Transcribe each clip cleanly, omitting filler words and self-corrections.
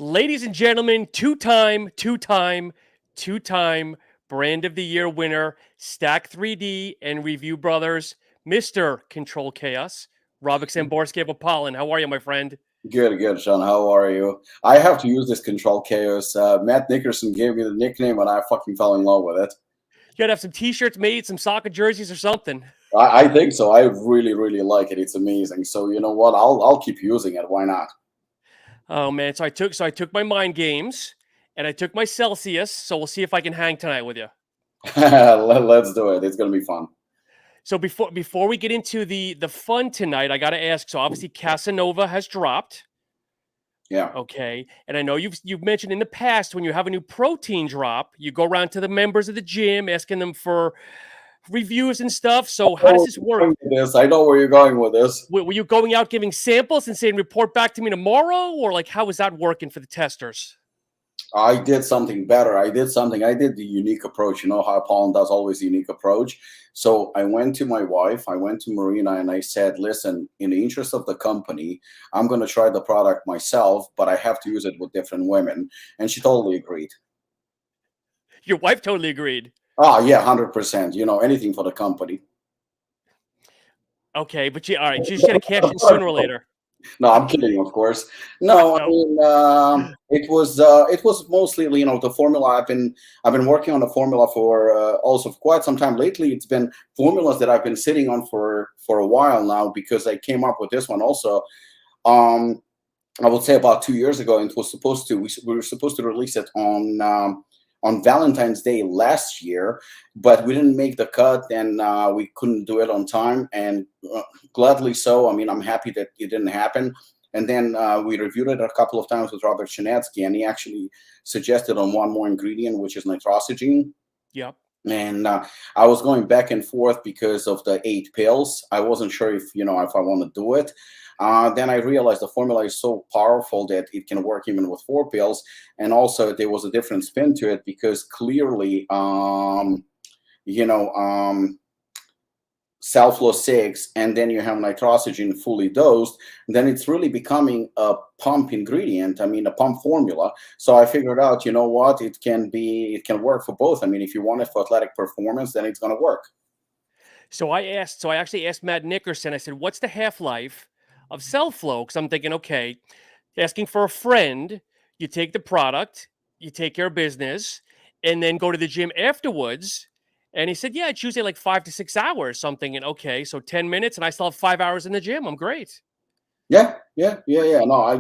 Ladies and gentlemen, two-time Brand of the Year winner, Stack 3D and Review Brothers, Mr. Control Chaos, Robert Zamborski of Apollon. How are you, my friend? Good, Sean. How are you? I have to use this Control Chaos. Matt Nickerson gave me the nickname, and I fucking fell in love with it. You gotta have some t-shirts made, some soccer jerseys or something. I think so. I really like it. It's amazing. So you know what? I'll keep using it. Why not? Oh man, so I took my mind games and I took my Celsius, so we'll see if I can hang tonight with you. Let's do it. It's gonna be fun. So before we get into the fun tonight, I gotta ask. So obviously Casanova has dropped. Yeah. Okay. And I know you've mentioned in the past when you have a new protein drop, you go around to the members of the gym asking them for reviews and stuff. So how does this work? I know where you're going with this. Were you going out giving samples and saying report back to me tomorrow, or like how was that working for the testers? I did something better. I did the unique approach. You know how Apollon does always the unique approach. So I went to my wife, I went to Marina, and I said, listen, in the interest of the company, I'm going to try the product myself, but I have to use it with different women. And she totally agreed. Your wife totally agreed. Oh, yeah, 100%. You know, anything for the company. Okay, but all right, she's going to cash in sooner or later. No, I'm kidding, of course. No, I mean, it was mostly, you know, the formula. I've been working on the formula for also for quite some time. Lately, it's been formulas that I've been sitting on for a while now, because I came up with this one also. I would say about 2 years ago, and it was supposed to we were supposed to release it on Valentine's Day last year, but we didn't make the cut, and we couldn't do it on time, and gladly so. I mean, I'm happy that it didn't happen. And then we reviewed it a couple of times with Robert Chinatsky, and he actually suggested on one more ingredient, which is nitrosogene. Yep. And I was going back and forth because of the 8 pills. I wasn't sure if I want to do it. Then I realized the formula is so powerful that it can work even with 4 pills. And also there was a different spin to it, because clearly, SelfLOVE 6, and then you have nitrosogene fully dosed, then it's really becoming a pump ingredient. I mean, a pump formula. So I figured out, you know what, it can work for both. I mean, if you want it for athletic performance, then it's going to work. So I actually asked Matt Nickerson, I said, what's the half-life of SelfLOVE? Because I'm thinking, okay, asking for a friend, you take the product, you take care of business, and then go to the gym afterwards. And he said, yeah, it's usually like 5 to 6 hours, something. And okay, so 10 minutes, and I still have 5 hours in the gym. I'm great. Yeah. No,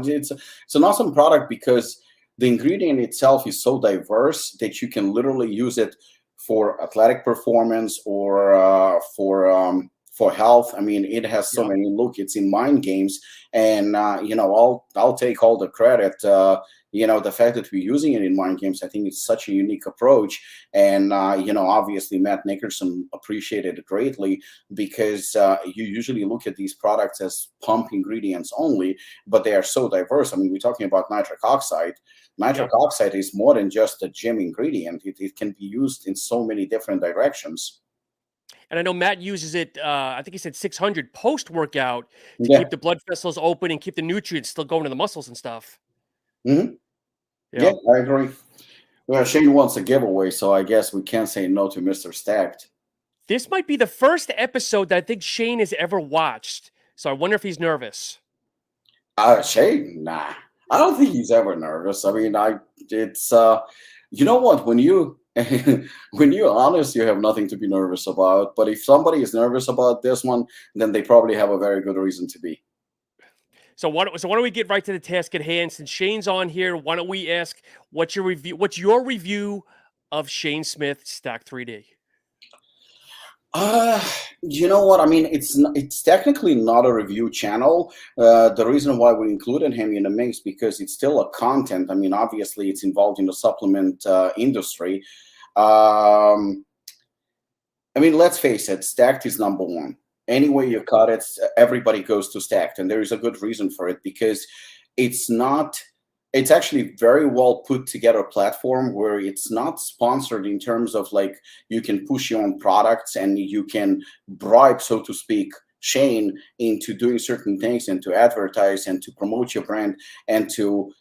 it's an awesome product, because the ingredient itself is so diverse that you can literally use it for athletic performance or for health. I mean, it has so many. Look, it's in mind games, and I'll take all the credit. The fact that we're using it in mind games, I think it's such a unique approach. And obviously Matt Nickerson appreciated it greatly, because you usually look at these products as pump ingredients only, but they are so diverse. I mean, we're talking about nitric oxide. Nitric oxide is more than just a gym ingredient. It can be used in so many different directions. And I know Matt uses it, I think he said 600 post-workout to keep the blood vessels open and keep the nutrients still going to the muscles and stuff. Mm-hmm. Yeah, I agree. Well, Shane wants a giveaway, so I guess we can't say no to Mr. Stacked. This might be the first episode that I think Shane has ever watched, so I wonder if he's nervous. Shane, nah. I don't think he's ever nervous. I mean, it's you know what, when you're honest, you have nothing to be nervous about. But if somebody is nervous about this one, then they probably have a very good reason to be. So why don't we get right to the task at hand? Since Shane's on here, why don't we ask what's your review of Shane Smith Stack 3D? You know what? I mean, it's technically not a review channel. The reason why we included him in the mix, because it's still a content. I mean, obviously, it's involved in the supplement industry. I mean, let's face it, Stacked is number one. Any way you cut it, everybody goes to Stacked, and there is a good reason for it, because it's actually very well put together platform, where it's not sponsored in terms of like you can push your own products and you can bribe, so to speak, Shane into doing certain things and to advertise and to promote your brand and to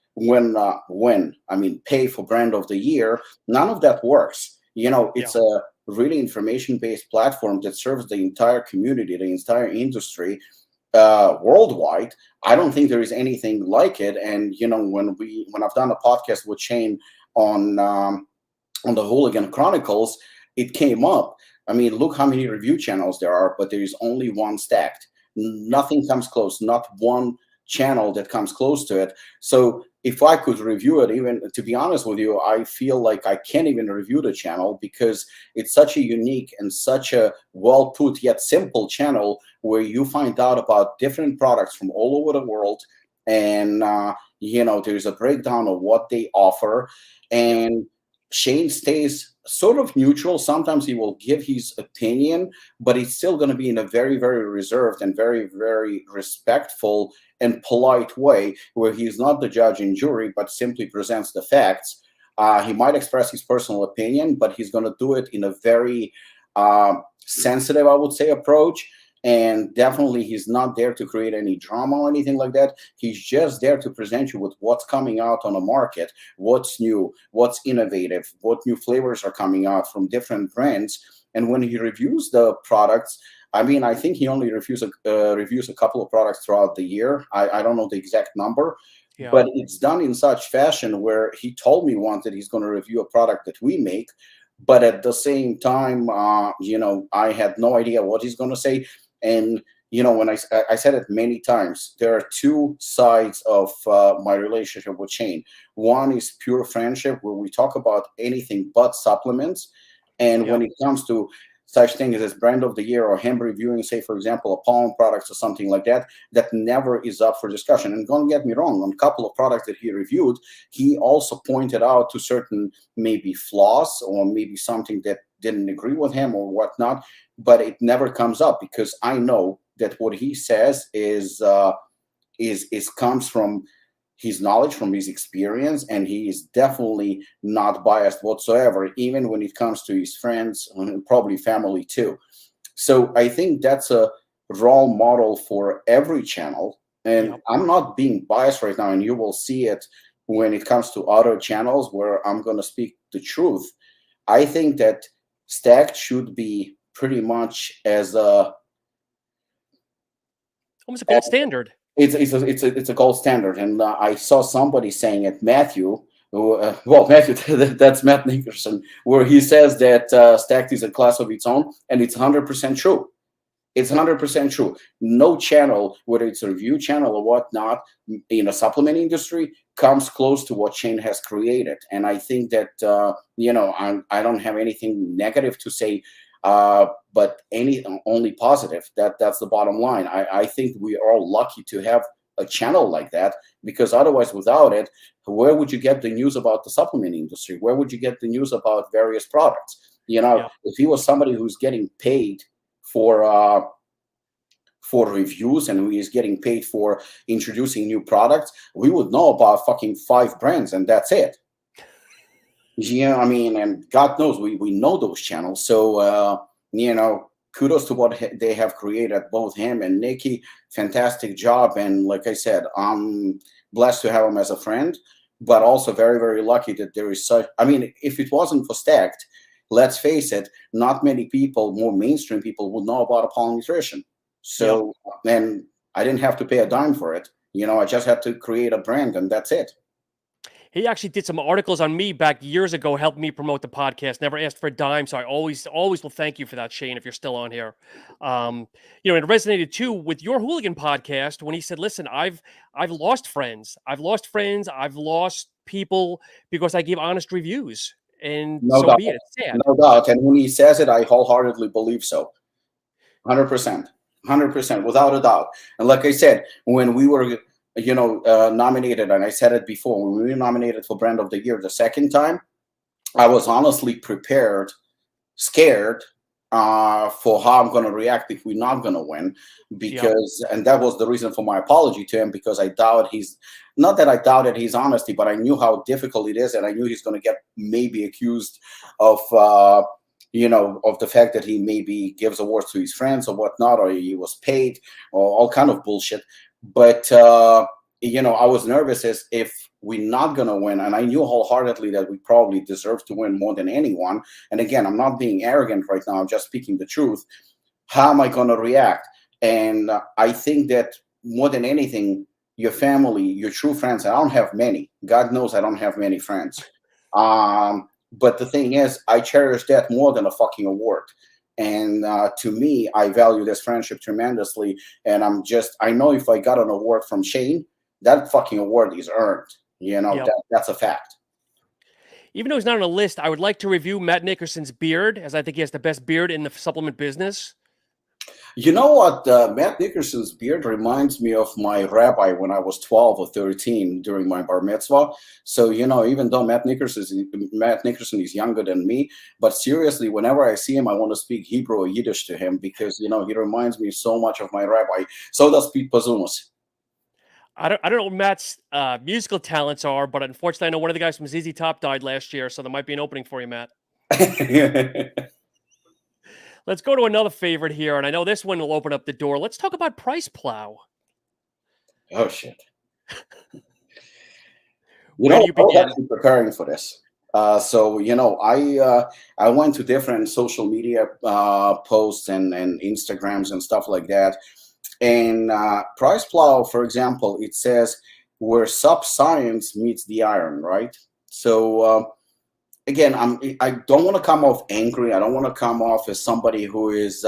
pay for brand of the year, none of that works. Yeah. It's a really information-based platform that serves the entire community, the entire industry, worldwide. I don't think there is anything like it. And when I've done a podcast with Shane on the Hooligan Chronicles, it came up. I mean, look how many review channels there are, but there is only one Stacked. Nothing comes close, not one channel that comes close to it. So if I could review it, even to be honest with you, I feel like I can't even review the channel because it's such a unique and such a well put yet simple channel where you find out about different products from all over the world. And, there's a breakdown of what they offer. And Shane stays sort of neutral. Sometimes he will give his opinion, but it's still going to be in a very, very reserved and very, very respectful and polite way, where he's not the judge and jury, but simply presents the facts. He might express his personal opinion, but he's going to do it in a very sensitive, I would say, approach. And definitely he's not there to create any drama or anything like that. He's just there to present you with what's coming out on the market, what's new, what's innovative, what new flavors are coming out from different brands. And when he reviews the products, I mean, I think he only reviews a couple of products throughout the year. I don't know the exact number, Yeah. but it's done in such fashion where he told me once that he's going to review a product that we make. But at the same time, I had no idea what he's going to say. And, when I said it many times, there are two sides of my relationship with Shane. One is pure friendship, where we talk about anything but supplements. And when it comes to such things as brand of the year or him reviewing, say, for example, Apollon products or something like that, that never is up for discussion. And don't get me wrong, on a couple of products that he reviewed, he also pointed out to certain maybe flaws or maybe something that didn't agree with him or whatnot, but it never comes up because I know that what he says is comes from his knowledge, from his experience, and he is definitely not biased whatsoever, even when it comes to his friends and probably family too. So I think that's a role model for every channel. And I'm not being biased right now, and you will see it when it comes to other channels where I'm going to speak the truth. I think that Stacked should be pretty much as a almost a gold standard. It's a gold standard. And I saw somebody saying it, Matthew. Matthew, that's Matt Nickerson, where he says that Stacked is a class of its own, and it's 100% true. It's 100% true. No channel, whether it's a review channel or whatnot, in a supplement industry, comes close to what Shane has created. And I think that, I don't have anything negative to say, but only positive. That's the bottom line. I think we are all lucky to have a channel like that, because otherwise, without it, where would you get the news about the supplement industry? Where would you get the news about various products? If he was somebody who's getting paid for reviews and who is getting paid for introducing new products, we would know about fucking 5 brands and that's it. And God knows we know those channels. So kudos to what they have created, both him and Nikki. Fantastic job. And like I said, I'm blessed to have him as a friend, but also very, very lucky that there is such. I mean, if it wasn't for Stacked, let's face it, not many people, more mainstream people, would know about Apollon Nutrition. So, and I didn't have to pay a dime for it. I just had to create a brand, and that's it. He actually did some articles on me back years ago, helped me promote the podcast, never asked for a dime. So I always will thank you for that, Shane, if you're still on here. And it resonated too with your Hooligan podcast when he said, listen, I've lost friends. I've lost people because I give honest reviews. And no so doubt. be it. It's sad. No doubt. And when he says it, I wholeheartedly believe so. 100%. 100%, without a doubt. And like I said, when we were nominated, and I said it before, when we were nominated for Brand of the Year the second time, I was honestly scared for how I'm going to react if we're not going to win, because and that was the reason for my apology to him, because I doubt not that I doubted his honesty, but I knew how difficult it is, and I knew he's going to get maybe accused of of the fact that he maybe gives awards to his friends or whatnot, or he was paid, or all kind of bullshit. But I was nervous as if we're not going to win. And I knew wholeheartedly that we probably deserve to win more than anyone. And again, I'm not being arrogant right now. I'm just speaking the truth. How am I going to react? And I think that more than anything, your family, your true friends, I don't have many. God knows I don't have many friends. But the thing is, I cherish that more than a fucking award. And to me, I value this friendship tremendously. And I know if I got an award from Shane, that fucking award is earned. Yep. That's a fact. Even though he's not on a list, I would like to review Matt Nickerson's beard, as I think he has the best beard in the supplement business. You know what? Matt Nickerson's beard reminds me of my rabbi when I was 12 or 13 during my bar mitzvah. So, even though Matt Nickerson is younger than me, but seriously, whenever I see him, I want to speak Hebrew or Yiddish to him because, he reminds me so much of my rabbi. So does Pete Pazumas. I don't know what Matt's musical talents are, but unfortunately, I know one of the guys from ZZ Top died last year, so there might be an opening for you, Matt. Let's go to another favorite here, and I know this one will open up the door. Let's talk about PricePlow. Oh, shit. Where do you begin? I was actually preparing for this. So, I went to different social media posts and Instagrams and stuff like that. And PricePlow, for example, it says where sub-science meets the iron, right? So, again, I don't want to come off angry. I don't want to come off as somebody who is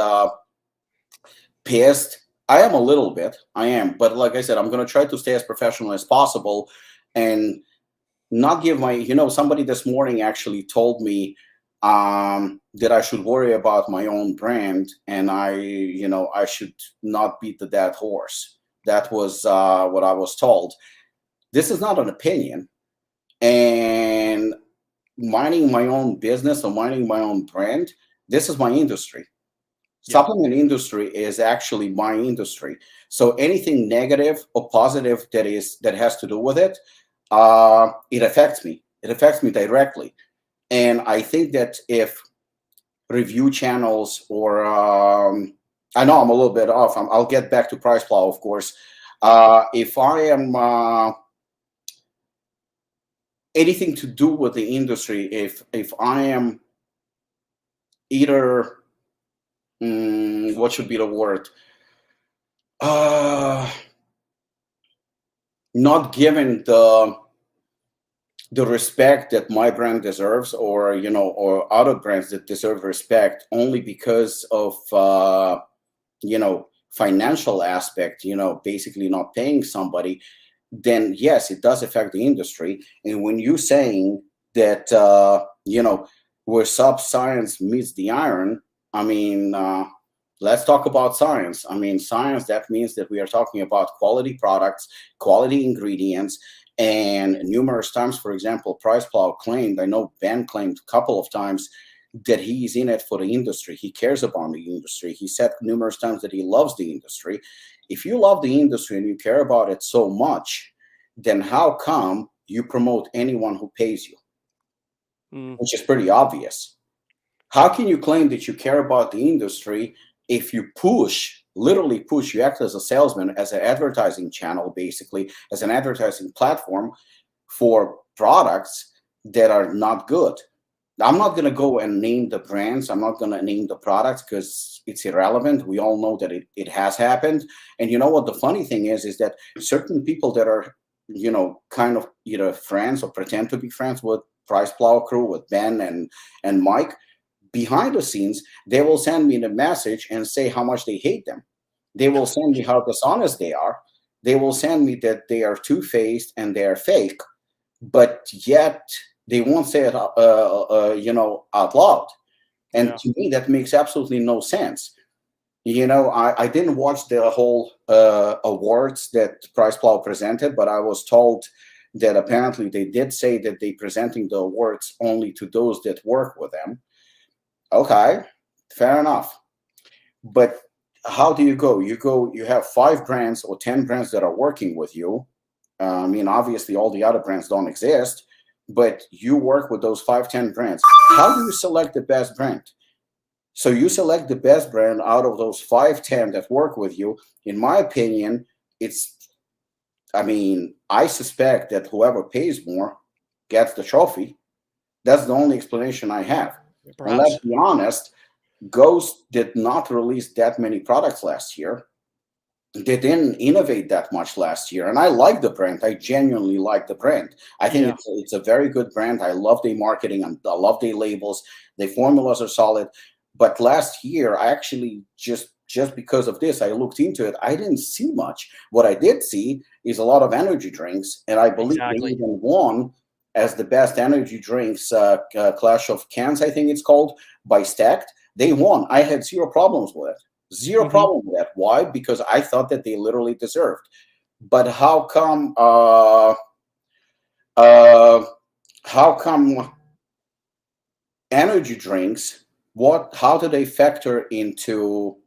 pissed. I am a little bit. I am. But like I said, I'm going to try to stay as professional as possible and not give somebody this morning actually told me that I should worry about my own brand and I should not beat the dead horse. That was what I was told. This is not an opinion. And minding my own business or minding my own brand, this is my industry. Yeah. Supplement industry is actually my industry. So anything negative or positive that has to do with it, it affects me. It affects me directly. And I think that if review channels or I know I'm a little bit off. I'll get back to PricePlow, of course. If I am anything to do with the industry, if I am either what should be the word, not given the respect that my brand deserves, or or other brands that deserve respect only because of financial aspect, basically not paying somebody, then yes, it does affect the industry. And when you're saying that where science meets the iron, I mean, let's talk about science. I mean, science, that means that we are talking about quality products, quality ingredients. And numerous times, for example, PricePlow claimed, I know Ben claimed a couple of times, that he's in it for the industry. He cares about the industry. He said numerous times that he loves the industry. If you love the industry and you care about it so much, then how come you promote anyone who pays you? Which is pretty obvious. How can you claim that you care about the industry if you literally push, you act as a salesman, as an advertising channel, basically, as an advertising platform for products that are not good? I'm not going to go and name the brands. I'm not going to name the products because it's irrelevant. We all know that it has happened. And you know what the funny thing is that certain people that are, kind of either friends or pretend to be friends with PricePlow crew, with Ben and Mike, behind the scenes, they will send me the message and say how much they hate them. They will send me how dishonest they are. They will send me that they are two-faced and they are fake, but yet they won't say it, out loud. And to me, that makes absolutely no sense. I didn't watch the whole awards that PricePlow presented, but I was told that apparently they did say that they're presenting the awards only to those that work with them. Okay, fair enough. But how do you go? You have 5 brands or 10 brands that are working with you. I mean, obviously, all the other brands don't exist, but you work with those 5, 10 brands. How do you select the best brand? So you select the best brand out of those 5, 10 that work with you. In my opinion, it's I mean, I suspect that whoever pays more gets the trophy. That's the only explanation I have. And let's Perhaps. be honest, Ghost did not release that many products last year. They didn't innovate that much last year, and I like the brand. I genuinely like the brand. I think Yeah. it's a very good brand. I love their marketing and I love their labels. The formulas are solid. But last year, I actually just because of this, I looked into it. I didn't see much. What I did see is a lot of energy drinks, and I believe they Exactly. even won as the best energy drinks Clash of Cans, I think it's called, by Stacked. They won. I had zero problems with it. Zero Hmm. problem with that. Why? Because I thought that they literally deserved. But uh, how come energy drinks? What? How do they factor into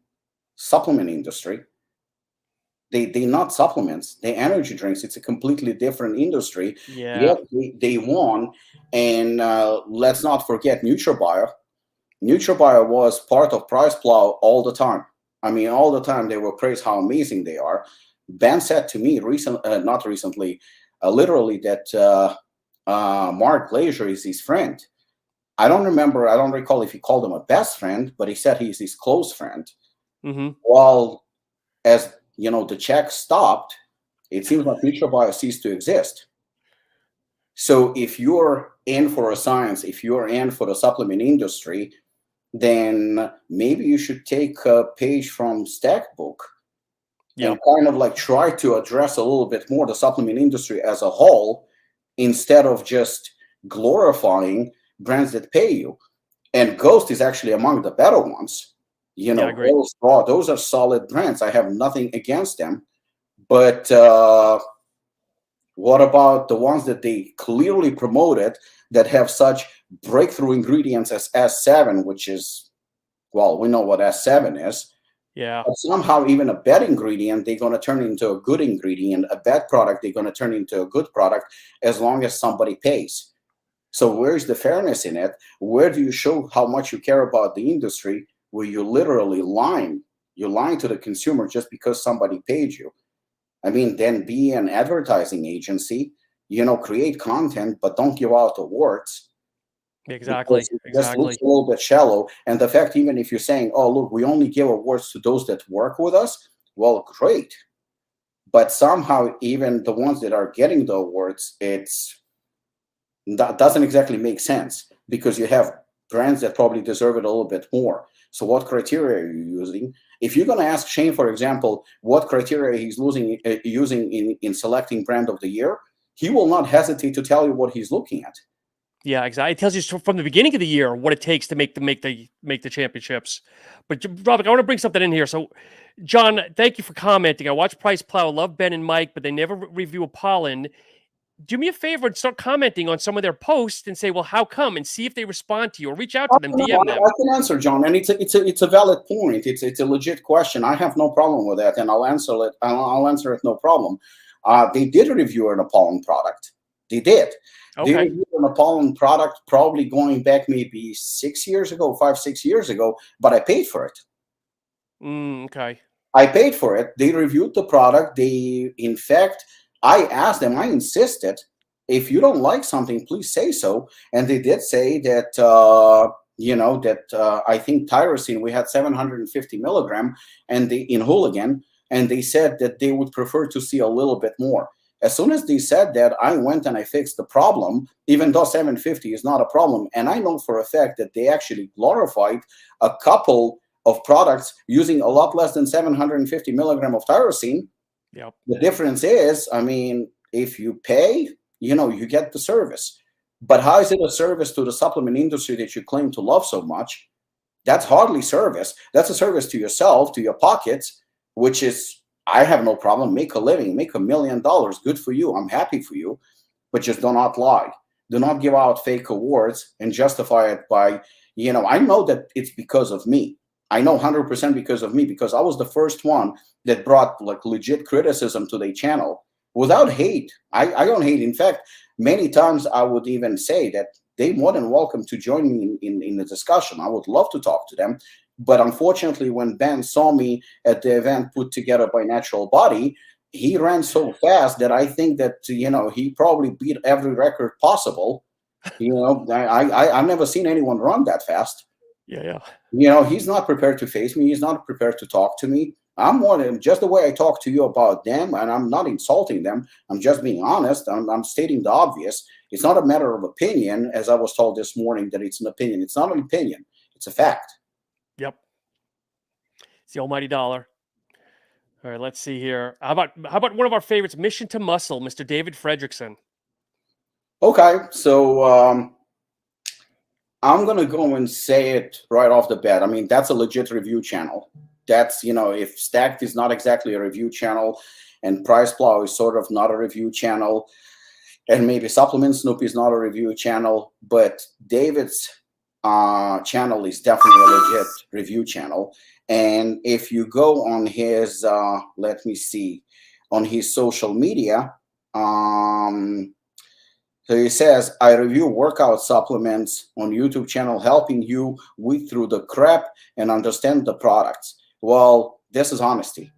supplement industry? They're not supplements. They energy drinks. It's a completely different industry. Yeah. Yet they won. And let's not forget NutriBio. NutriBio was part of PricePlow all the time. I mean, all the time they will praise how amazing they are. Ben said to me not recently, literally that Mark Glazer is his friend. I don't recall if he called him a best friend, but he said he's his close friend. Hmm. Well, as you know, the check stopped. It seems like NutriBio ceased to exist. So if you're in for a science, if you're in for the supplement industry, then maybe you should take a page from Stack Book and Yep. kind of like try to address a little bit more the supplement industry as a whole instead of just glorifying brands that pay you. And Ghost is actually among the better ones. You Yeah, I know, agree. those are solid brands. I have nothing against them. But what about the ones that they clearly promoted that have such breakthrough ingredients as S7, which is, well, we know what S7 is. Yeah. But somehow, even a bad ingredient, they're going to turn into a good ingredient. A bad product, they're going to turn into a good product as long as somebody pays. So, where's the fairness in it? Where do you show how much you care about the industry where you're literally lying? You're lying to the consumer just because somebody paid you. I mean, then be an advertising agency, create content, but don't give out awards Exactly. because it just looks Exactly. a little bit shallow. And the fact, even if you're saying, oh, look, we only give awards to those that work with us, well, great. But somehow, even the ones that are getting the awards, that doesn't exactly make sense because you have brands that probably deserve it a little bit more. So, what criteria are you using? If you're going to ask Shane, for example, what criteria he's using in selecting brand of the year, he will not hesitate to tell you what he's looking at. Yeah, exactly. It tells you from the beginning of the year what it takes to make the championships. But Robert, I want to bring something in here. So, John, thank you for commenting. I watch PricePlow, love Ben and Mike, but they never review Apollon. Do me a favor and start commenting on some of their posts and say, "Well, how come?" and see if they respond to you or reach out to them, No, DM I them. can answer, John, and it's a valid point. It's a legit question. I have no problem with that, and I'll answer it. I'll answer it, no problem. They did review an Apollon product. They did. They Okay. reviewed an Apollon product probably going back maybe 6 years ago, 5, 6 years ago, but I paid for it. Okay. I paid for it. They reviewed the product. In fact, I asked them, I insisted, if you don't like something, please say so. And they did say that, I think tyrosine, we had 750 milligram in Hooligan, and they said that they would prefer to see a little bit more. As soon as they said that, I went and I fixed the problem, even though 750 is not a problem. And I know for a fact that they actually glorified a couple of products using a lot less than 750 milligram of tyrosine. Yep. The difference is, I mean, if you pay, you get the service. But how is it a service to the supplement industry that you claim to love so much? That's hardly service. That's a service to yourself, to your pockets, which is, I have no problem. Make a living, make $1 million. Good for you. I'm happy for you. But just do not lie. Do not give out fake awards and justify it by, I know that it's because of me. I know 100% because of me, because I was the first one that brought like legit criticism to their channel without hate. I don't hate. In fact, many times I would even say that they're more than welcome to join me in the discussion. I would love to talk to them. But unfortunately, when Ben saw me at the event put together by Natural Body, he ran so fast that I think that, he probably beat every record possible. I've never seen anyone run that fast. Yeah. He's not prepared to face me. He's not prepared to talk to me. I'm more than just the way I talk to you about them, and I'm not insulting them. I'm just being honest. I'm stating the obvious. It's not a matter of opinion, as I was told this morning that it's an opinion. It's not an opinion. It's a fact. Yep. It's the almighty dollar. All right, let's see here. How about one of our favorites, Mission to Muscle, Mr. David Fredrickson? Okay, so I'm gonna go and say it right off the bat. I mean, that's a legit review channel. That's, if Stacked is not exactly a review channel, and PricePlow is sort of not a review channel, and maybe Supplement Snoop is not a review channel, but David's channel is definitely a legit review channel. And if you go on his, let me see, on his social media, so he says, I review workout supplements on YouTube channel, helping you weed through the crap and understand the products. Well, this is honesty.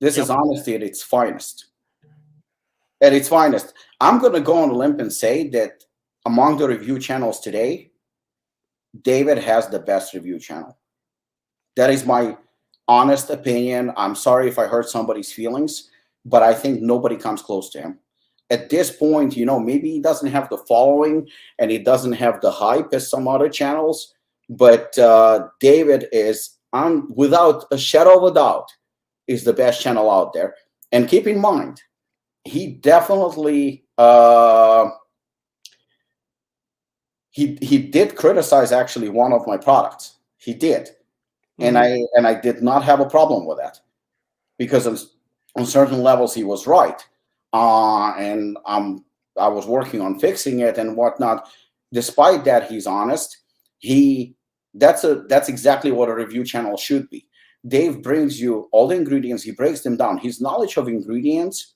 This is honesty at its finest. At its finest. I'm going to go on a limb and say that among the review channels today, David has the best review channel. That is my honest opinion. I'm sorry if I hurt somebody's feelings, but I think nobody comes close to him. At this point, maybe he doesn't have the following and he doesn't have the hype as some other channels, but David is, without a shadow of a doubt, is the best channel out there. And keep in mind, he definitely he did criticize actually one of my products. He did, and I did not have a problem with that, because on certain levels he was right. And I was working on fixing it and whatnot. Despite that, he's honest. That's exactly what a review channel should be. Dave brings you all the ingredients. He breaks them down. His knowledge of ingredients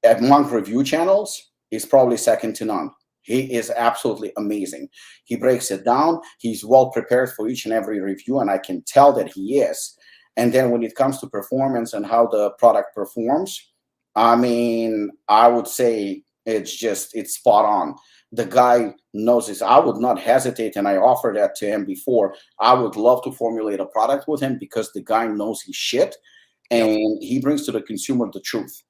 among review channels is probably second to none. He is absolutely amazing. He breaks it down. He's well prepared for each and every review, and I can tell that he is. And then when it comes to performance and how the product performs, I mean, I would say it's spot on. The guy knows this. I would not hesitate, and I offered that to him before. I would love to formulate a product with him because the guy knows his shit, and he brings to the consumer the truth.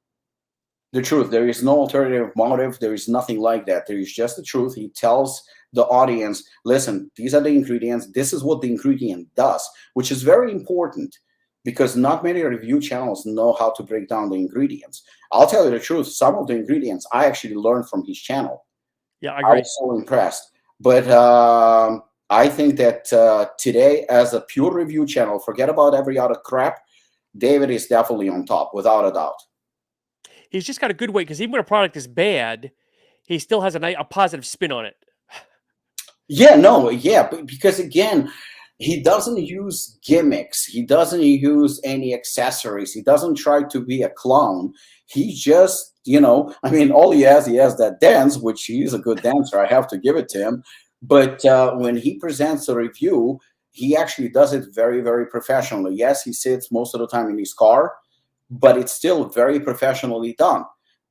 The truth. There is no alternative motive. There is nothing like that. There is just the truth. He tells the audience, listen, these are the ingredients. This is what the ingredient does, which is very important, because not many review channels know how to break down the ingredients. I'll tell you the truth. Some of the ingredients I actually learned from his channel. Yeah, I agree. I was so impressed. But I think that today, as a pure review channel, forget about every other crap, David is definitely on top, without a doubt. He's just got a good way, because even when a product is bad, he still has a positive spin on it. Because again, he doesn't use gimmicks. He doesn't use any accessories. He doesn't try to be a clown. He just, all he has that dance, which he's a good dancer. I have to give it to him. But when he presents a review, he actually does it very, very professionally. Yes, he sits most of the time in his car, but it's still very professionally done.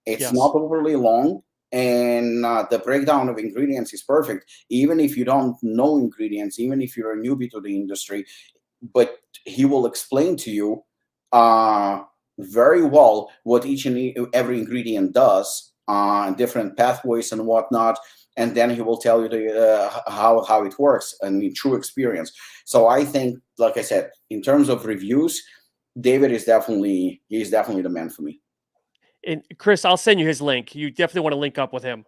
It's not overly long. And the breakdown of ingredients is perfect. Even if you don't know ingredients, even if you're a newbie to the industry, but he will explain to you very well what each and every ingredient does, different pathways and whatnot. And then he will tell you how it works, and true experience. So I think, like I said, in terms of reviews, David is definitely the man for me. And Chris, I'll send you his link. You definitely want to link up with him.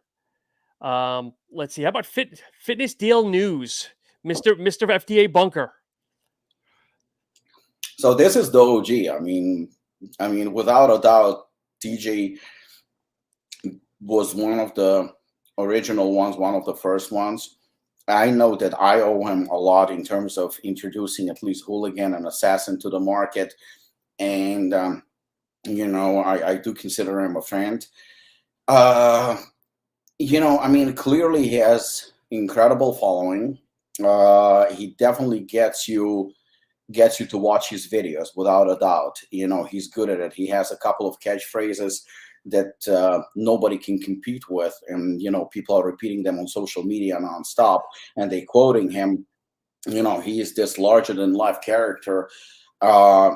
Let's see. How about Fitness Deal News, Mr. FDA Bunker? So this is the OG. I mean, without a doubt, DJ was one of the original ones, one of the first ones. I know that I owe him a lot in terms of introducing at least Hooligan and Assassin to the market, and I do consider him a friend. Clearly he has incredible following. He definitely gets you gets you to watch his videos without a doubt. You know, he's good at it. He has a couple of catchphrases that nobody can compete with, and you know, people are repeating them on social media nonstop, and they quoting him. You know, he is this larger than life character.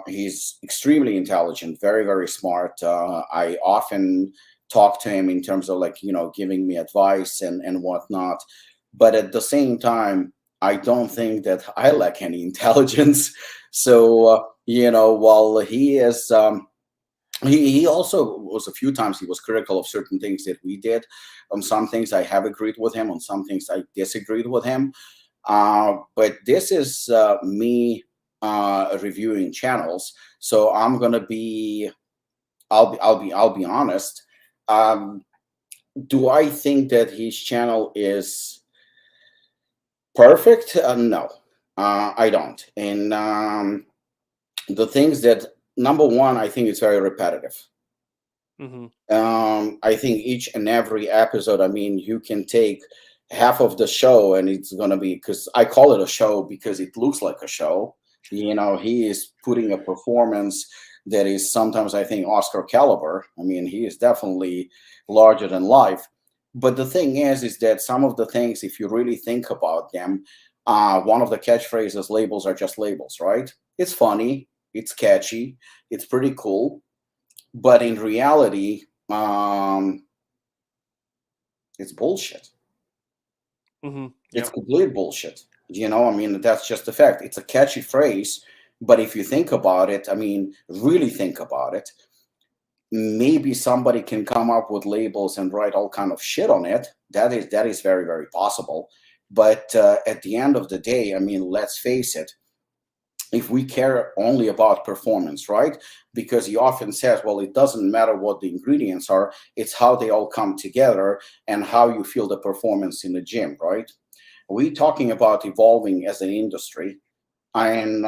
He's extremely intelligent, very, very smart. I often talk to him in terms of, like, you know, giving me advice and whatnot. But at the same time, I don't think that I lack any intelligence. So, you know, while he is, he also was a few times he was critical of certain things that we did. On some things I have agreed with him, on some things I disagreed with him. But this is me reviewing channels, so I'm gonna be. I'll be honest. Do I think that his channel is perfect? No, I don't. And the things that, number one, I think it's very repetitive. I think each and every episode, I mean, you can take half of the show and it's going to be, because I call it a show because it looks like a show. You know, he is putting a performance that is sometimes, I think, Oscar caliber. I mean, he is definitely larger than life. But the thing is that some of the things, if you really think about them, one of the catchphrases, labels are just labels, right? It's funny, it's catchy, it's pretty cool. But in reality, it's bullshit. It's complete bullshit. You know, I mean, that's just the fact. It's a catchy phrase, but if you think about it, I mean, really think about it, maybe somebody can come up with labels and write all kind of shit on it. That is very, very possible. But at the end of the day, I mean, let's face it, if we care only about performance, right? Because he often says, well, it doesn't matter what the ingredients are, it's how they all come together and how you feel the performance in the gym, right? We're talking about evolving as an industry. And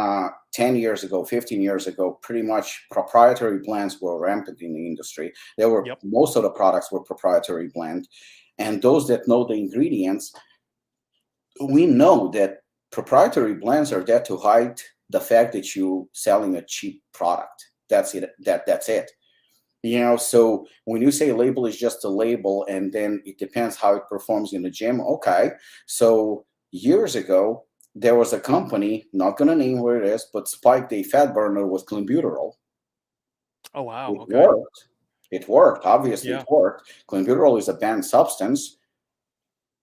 10 years ago, 15 years ago, pretty much proprietary blends were rampant in the industry. There were most of the products were proprietary blend. And those that know the ingredients, we know that proprietary blends are there to hide the fact that you're selling a cheap product. That's it. That's it. You know, so when you say label is just a label and then it depends how it performs in the gym, okay. So years ago, there was a company, not going to name where it is, but spiked a fat burner with clenbuterol. Oh, wow. It worked. It worked. Obviously, it worked. Clenbuterol is a banned substance.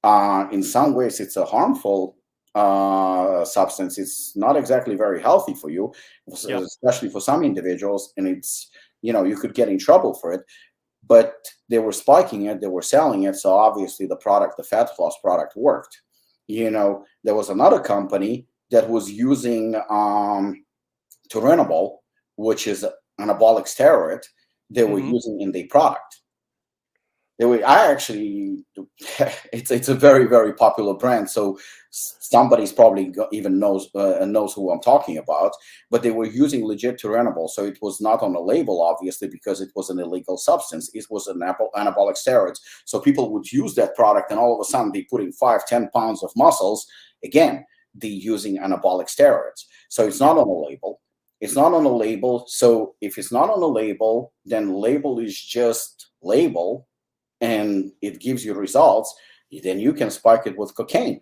In some ways, it's a harmful substance. It's not exactly very healthy for you, especially for some individuals. And it's, you know, you could get in trouble for it. But they were spiking it. They were selling it. So obviously, the product, the fat loss product, worked. You know, there was another company that was using turinabol, which is an anabolic steroid, they were using in their product. I actually, it's a very, very popular brand. So somebody's probably even knows who I'm talking about. But they were using legit turinabol, so it was not on the label, obviously, because it was an illegal substance. It was an anabolic steroids. So people would use that product, and all of a sudden they put in 5-10 pounds of muscles. Again, they're using anabolic steroids. So it's not on the label. It's not on the label. So if it's not on the label, then label is just label, and it gives you results. Then you can spike it with cocaine.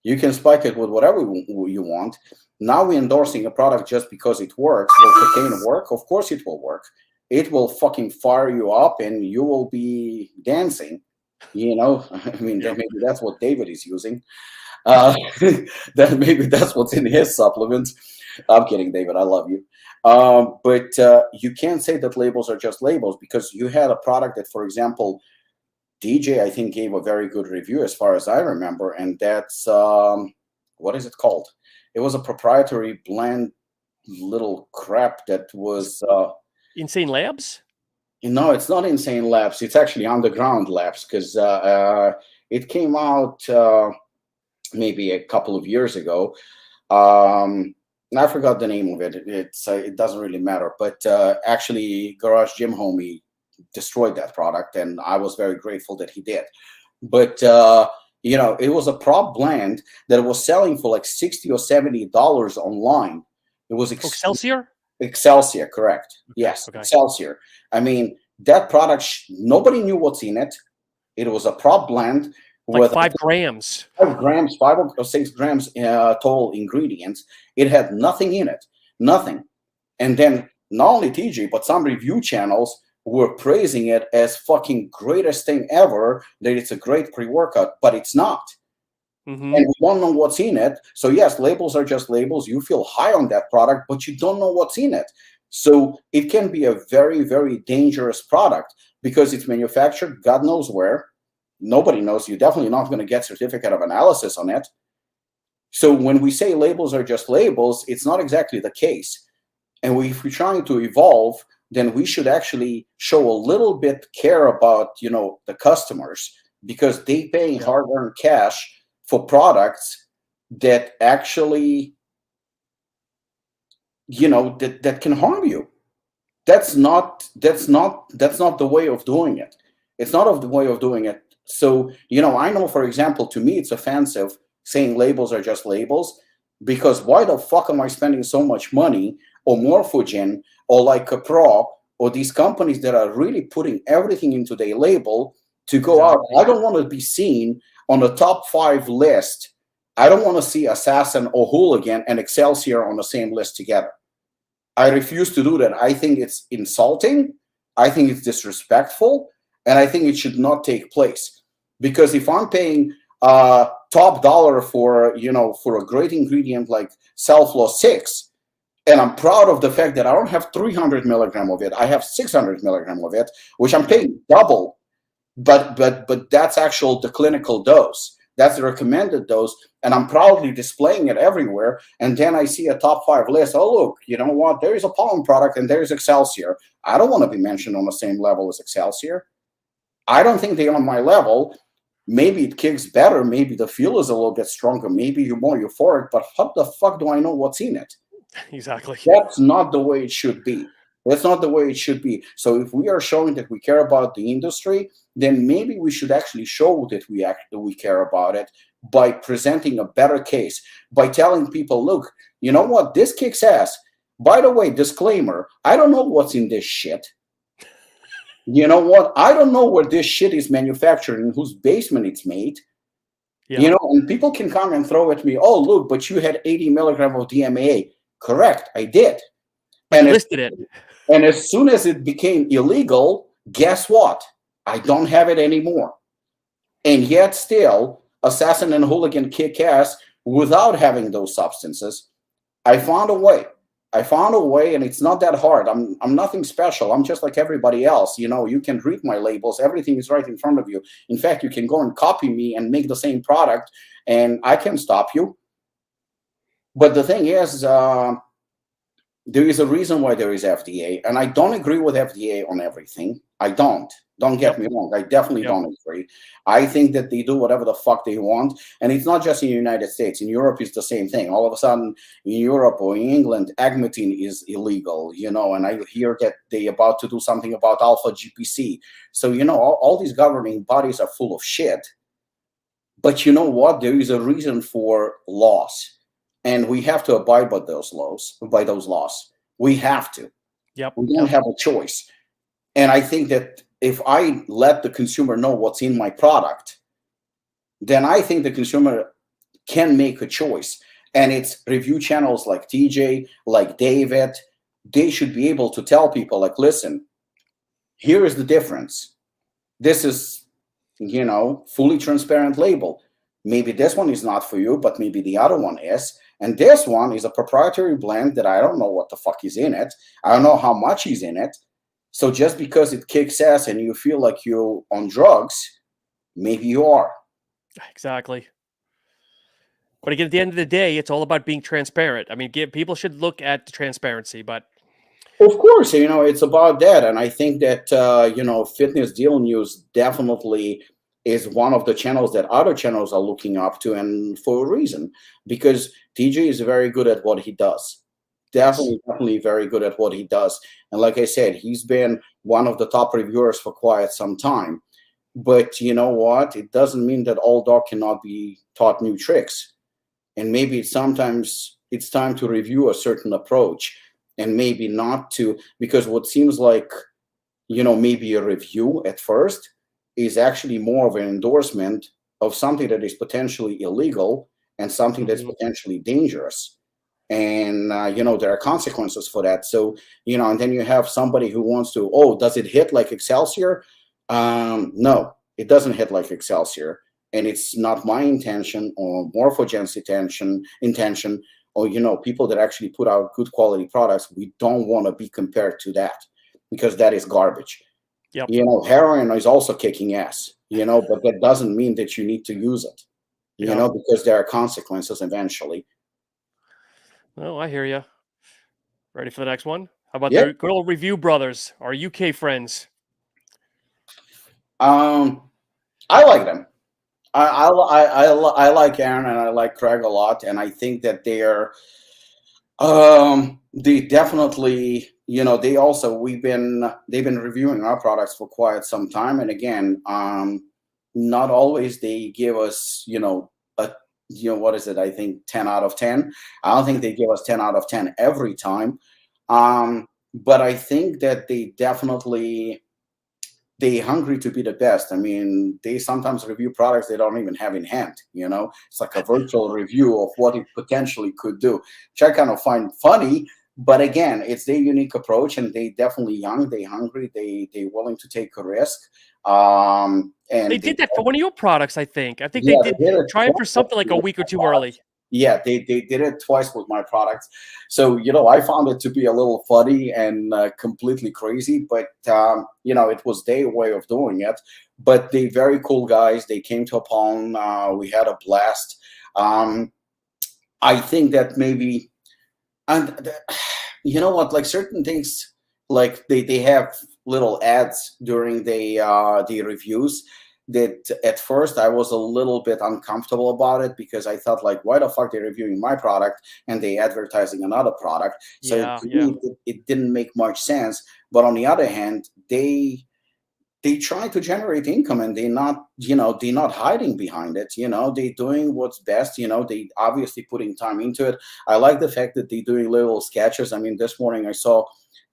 You can spike it with whatever you want. Now we're endorsing a product just because it works. Will cocaine work? Of course it will work. It will fucking fire you up and you will be dancing. You know, I mean, maybe that's what David is using. That maybe that's what's in his supplements. I'm kidding, David. I love you. But you can't say that labels are just labels, because you had a product that, for example, DJ, I think, gave a very good review as far as I remember. And that's, what is it called? It was a proprietary blend little crap that was... Insane Labs? No, it's not Insane Labs. It's actually Underground Labs, because it came out maybe a couple of years ago. I forgot the name of it. It doesn't really matter. But actually, Garage Gym Homie destroyed that product, and I was very grateful that he did. But you know, it was a prop blend that was selling for like $60 or $70 online. It was Excelsior? Excelsior, correct. Okay, Yes, okay. Excelsior. I mean, that product, nobody knew what's in it. It was a prop blend Like with 5 grams. 5 grams, 5 or 6 grams total ingredients. It had nothing in it, nothing. And then not only TJ, but some review channels were praising it as fucking greatest thing ever, that it's a great pre-workout, but it's not. Mm-hmm. And we don't know what's in it. So yes, labels are just labels. You feel high on that product, but you don't know what's in it. So it can be a very, very dangerous product because it's manufactured God knows where. Nobody knows. You're definitely not going to get certificate of analysis on it. So when we say labels are just labels, it's not exactly the case. And if we're trying to evolve, then we should actually show a little bit care about, the customers, because they paying hard-earned cash for products that actually, that can harm you. That's not the way of doing it. It's not the way of doing it. So, I know, for example, to me, it's offensive saying labels are just labels, because why the fuck am I spending so much money on Morphogen or like a Pro or these companies that are really putting everything into their label to go out? I don't want to be seen on the top 5 list. I don't want to see Assassin or Hooligan and Excelsior on the same list together. I refuse to do that. I think it's insulting. I think it's disrespectful. And I think it should not take place. Because if I'm paying top dollar for a great ingredient like SelfLOVE 6, and I'm proud of the fact that I don't have 300 milligram of it, I have 600 milligram of it, which I'm paying double, but that's the clinical dose. That's the recommended dose, and I'm proudly displaying it everywhere. And then I see a top 5 list. Oh, look, you know what? There is a Apollon product and there's Excelsior. I don't want to be mentioned on the same level as Excelsior. I don't think they're on my level. Maybe it kicks better. Maybe the fuel is a little bit stronger. Maybe you're more euphoric. But how the fuck do I know what's in it? Exactly. That's not the way it should be. That's not the way it should be. So if we are showing that we care about the industry, then maybe we should actually show that we care about it by presenting a better case, by telling people, look, you know what? This kicks ass. By the way, disclaimer, I don't know what's in this shit. You know what? I don't know where this shit is manufactured, in whose basement it's made. Yeah. And people can come and throw at me, oh, look, but you had 80 milligram of DMAA. Correct, I did. But you listed it. And as soon as it became illegal, guess what? I don't have it anymore. And yet still, Assassin and Hooligan kick ass without having those substances. I found a way. And it's not that hard. I'm nothing special. I'm just like everybody else. You can read my labels. Everything is right in front of you. In fact, you can go and copy me and make the same product, and I can stop you. But the thing is, there is a reason why there is FDA, and I don't agree with FDA on everything. I don't. Don't get me wrong. I definitely don't agree. I think that they do whatever the fuck they want. And it's not just in the United States. In Europe, it's the same thing. All of a sudden, in Europe or in England, agmatine is illegal, and I hear that they're about to do something about alpha GPC. So, all these governing bodies are full of shit. But you know what? There is a reason for laws. And we have to abide by those laws. We have to. Yep. We don't have a choice. And I think that if I let the consumer know what's in my product, then I think the consumer can make a choice. And it's review channels like TJ, like David. They should be able to tell people, like, listen, here is the difference. This is, fully transparent label. Maybe this one is not for you, but maybe the other one is. And this one is a proprietary blend that I don't know what the fuck is in it. I don't know how much is in it. So just because it kicks ass and you feel like you're on drugs, maybe you are. Exactly. But again, at the end of the day, it's all about being transparent. I mean, people should look at the transparency, but of course, it's about that. And I think that, Fitness Deal News definitely is one of the channels that other channels are looking up to, and for a reason, because TJ is very good at what he does. Definitely very good at what he does. And like I said, he's been one of the top reviewers for quite some time. But you know what? It doesn't mean that all dog cannot be taught new tricks. And maybe sometimes it's time to review a certain approach, and maybe not to, because what seems like, maybe a review at first is actually more of an endorsement of something that is potentially illegal and something that's Hmm. potentially dangerous. And, there are consequences for that. So, and then you have somebody who wants to, oh, does it hit like Excelsior? No, it doesn't hit like Excelsior. And it's not my intention or Morphogen's intention, or, people that actually put out good quality products. We don't want to be compared to that, because that is garbage. Yep. Heroin is also kicking ass, but that doesn't mean that you need to use it, Yep. because there are consequences eventually. Oh, I hear you. Ready for the next one? How about Yeah. the good old Review Brothers, our UK friends? I like them. I like Aaron and I like Craig a lot, and I think that they definitely, they've been reviewing our products for quite some time, and again, not always they give us, a, what is it? I think 10 out of 10. I don't think they give us 10 out of 10 every time, but I think that they hungry to be the best. I mean, they sometimes review products they don't even have in hand. It's like a virtual review of what it potentially could do, which I kind of find funny. But again, it's their unique approach, and they definitely young, they hungry, they willing to take a risk. They And did that for one of your products, I think. I think they yeah, did they did it try it for twice something like a with week or my two early. products. Yeah, they did it twice with my products. So, I found it to be a little funny and completely crazy, but, it was their way of doing it. But they very cool guys. They came to Apollon. We had a blast. I think that maybe, and you know what, like certain things, like they have little ads during the reviews, that at first I was a little bit uncomfortable about it, because I thought, like, why the fuck they're reviewing my product and they advertising another product? So Yeah, to yeah. me it didn't make much sense. But on the other hand, they try to generate income, and they're not hiding behind it. They're doing what's best. They obviously putting time into it. I like the fact that they're doing little sketches. I mean, this morning I saw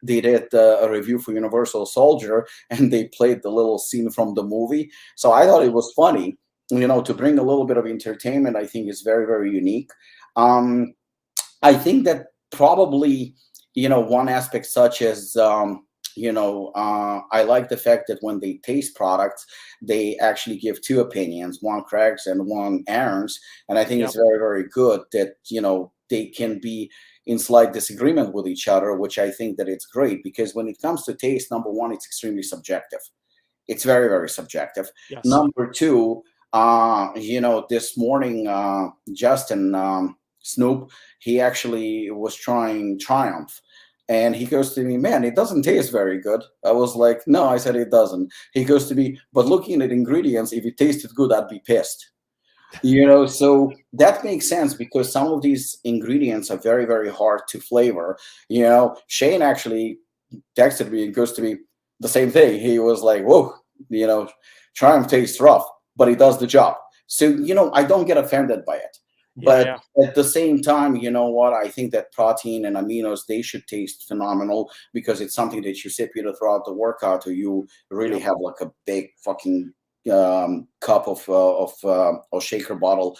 they did a review for Universal Soldier, and they played the little scene from the movie. So I thought it was funny, to bring a little bit of entertainment. I think is very, very unique. um I think that probably, one aspect, such as, I like the fact that when they taste products, they actually give two opinions, one Craig's and one Aaron's. And I think it's Yep. very, very good that, they can be in slight disagreement with each other, which I think that it's great, because when it comes to taste, number one, it's extremely subjective. It's very, very subjective. Yes. Number two, this morning, Justin, Snoop, he actually was trying Triumph. And he goes to me, man, it doesn't taste very good. I was like, no, I said it doesn't. He goes to me, but looking at ingredients, if it tasted good, I'd be pissed. So that makes sense, because some of these ingredients are very, very hard to flavor. Shane actually texted me and goes to me the same thing. He was like, whoa, you know, Triumph tastes rough, but it does the job. So, I don't get offended by it. Yeah, But yeah. at the same time, you know what? I think that protein and aminos, they should taste phenomenal, because it's something that you sip either throughout the workout, or you really Yep. have like a big fucking cup of shaker bottle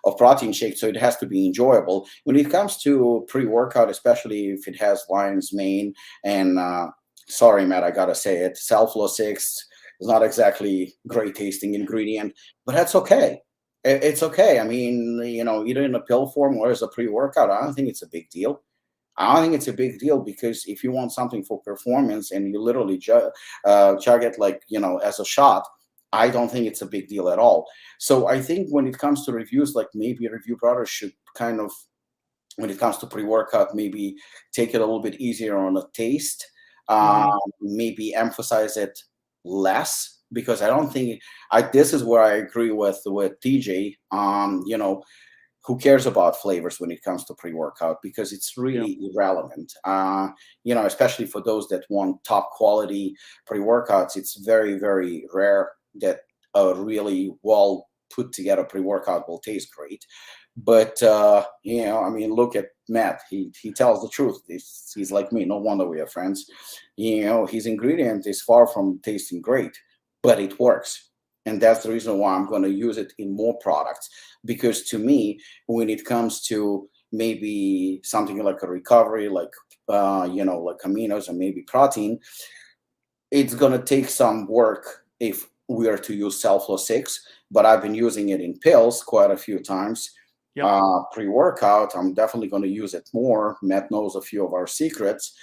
of protein shake. So it has to be enjoyable. When it comes to pre-workout, especially if it has lion's mane and sorry, Matt, I gotta say it, SelfLOVE 6 is not exactly great tasting ingredient, but that's okay. It's okay. I mean, either in a pill form or as a pre-workout, I don't think it's a big deal. I don't think it's a big deal, because if you want something for performance and you literally chug it, like, as a shot, I don't think it's a big deal at all. So I think when it comes to reviews, like, maybe Review Brothers should kind of, when it comes to pre-workout, maybe take it a little bit easier on the taste, Hmm. maybe emphasize it less, because I don't think this is where I agree with TJ. Who cares about flavors when it comes to pre-workout, because it's Yep. really irrelevant. Especially for those that want top quality pre-workouts, it's very, very rare that a really well put together pre-workout will taste great. But I mean, look at Matt. He tells the truth. He's like me. No wonder we are friends. His ingredient is far from tasting great, but it works, and that's the reason why I'm going to use it in more products. Because to me, when it comes to maybe something like a recovery, like like aminos or maybe protein, it's going to take some work if we are to use SelfLOVE 6, but I've been using it in pills quite a few times. Yep. Pre-workout, I'm definitely going to use it more. Matt knows a few of our secrets,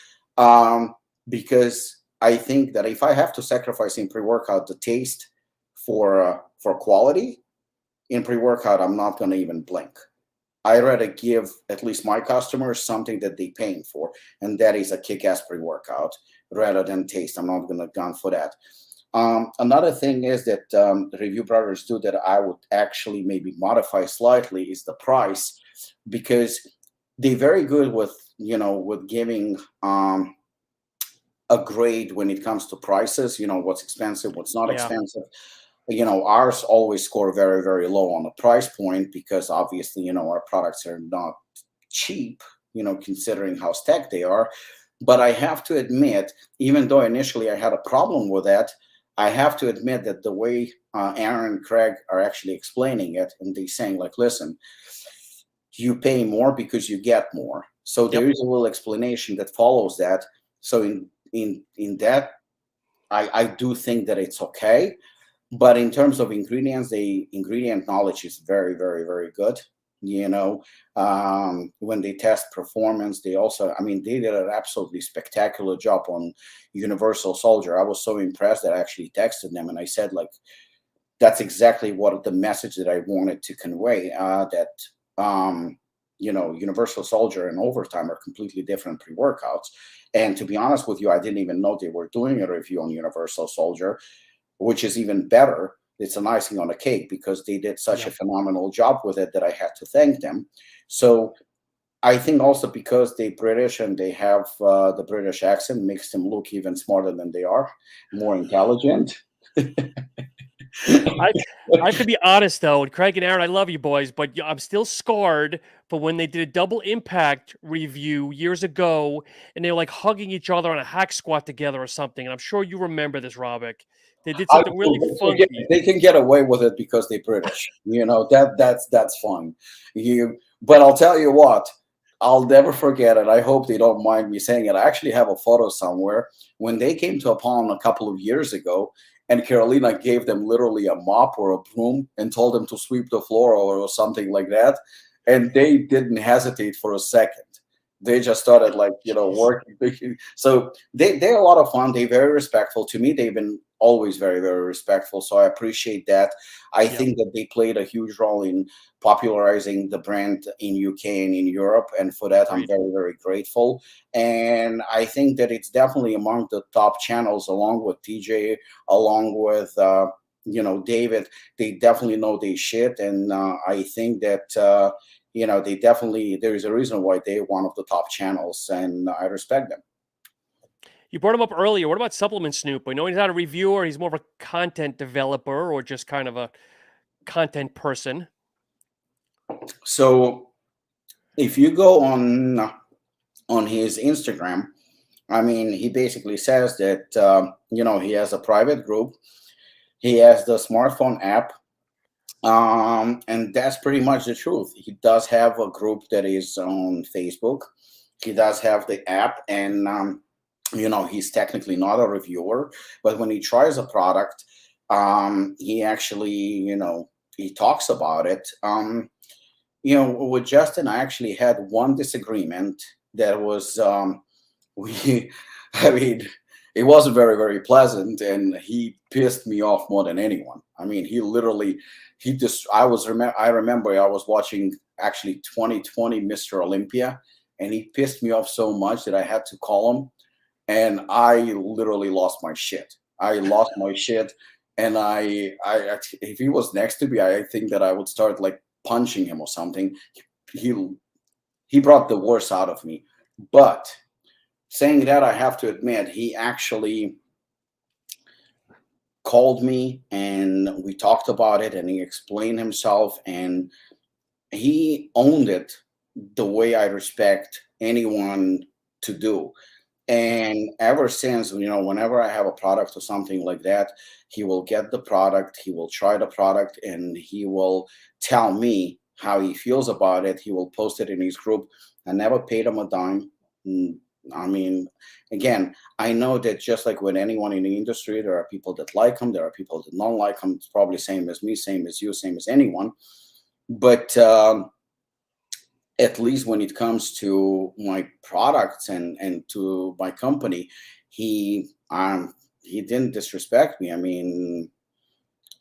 because I think that if I have to sacrifice in pre-workout the taste for quality, in pre-workout, I'm not going to even blink. I rather give at least my customers something that they're paying for, and that is a kick-ass pre-workout rather than taste. I'm not going to gun for that. Another thing is that Review Brothers do that I would actually maybe modify slightly is the price, because they're very good with with giving a grade when it comes to prices. What's expensive, what's not Yeah. expensive. Ours always score very, very low on the price point because obviously, our products are not cheap, considering how stacked they are. But I have to admit, even though initially I had a problem with that, I have to admit that the way Aaron and Craig are actually explaining it, and they're saying like, listen, you pay more because you get more. So there Yep. is a little explanation that follows that. So in that, I do think that it's okay. But in terms of ingredients, the ingredient knowledge is very, very, very good. When they test performance, they also, I mean, they did an absolutely spectacular job on Universal Soldier. I was so impressed that I actually texted them and I said, like, that's exactly what the message that I wanted to convey. Universal Soldier and Overtime are completely different pre-workouts. And to be honest with you, I didn't even know they were doing a review on Universal Soldier, which is even better. It's an icing on the cake because they did such a phenomenal job with it that I had to thank them. So I think also because they're British and they have the British accent makes them look even smarter than they are, more intelligent. I could be honest though, and Craig and Aaron, I love you boys, but I'm still scarred for when they did a double impact review years ago, and they were like hugging each other on a hack squat together or something. And I'm sure you remember this, Robic. They did I something really forget funky. they can get away with it because they're British. That's fun. But I'll tell you what, I'll never forget it. I hope they don't mind me saying it. I actually have a photo somewhere when they came to Apollon a couple of years ago, and Carolina gave them literally a mop or a broom and told them to sweep the floor or something like that, and they didn't hesitate for a second. They just started Jeez. working. So they're a lot of fun. They're very respectful to me. They've been always very, very respectful. So I appreciate that. I Yep. think that they played a huge role in popularizing the brand in UK and in Europe, and for that I'm Agreed. very, very grateful. And I think that it's definitely among the top channels, along with TJ, along with David. They definitely know their shit, and I think that. They definitely, there is a reason why they're one of the top channels, and I respect them. You brought him up earlier. What about Supplement Snoop? I know he's not a reviewer. He's more of a content developer or just kind of a content person. So if you go on his Instagram, I mean, he basically says that he has a private group, he has the smartphone app, and that's pretty much the truth. He does have a group that is on Facebook. He does have the app, and he's technically not a reviewer, but when he tries a product, he actually, he talks about it. With Justin, I actually had one disagreement that was, we, I mean, it wasn't very, very pleasant, and he pissed me off more than anyone. I mean, he literally, I remember I was watching actually 2020 Mr. Olympia, and he pissed me off so much that I had to call him, and I literally lost my shit. I lost my shit, and if he was next to me, I think that I would start like punching him or something. He he brought the worst out of me. But saying that, I have to admit, he actually called me and we talked about it, and he explained himself, and he owned it the way I respect anyone to do. And ever since, whenever I have a product or something like that, he will get the product, he will try the product, and he will tell me how he feels about it. He will post it in his group. I never paid him a dime. Mm, I mean, again, I know that just like with anyone in the industry, there are people that like him, there are people that don't like him. It's probably same as me, same as you, same as anyone. But at least when it comes to my products and to my company, he he didn't disrespect me. I mean,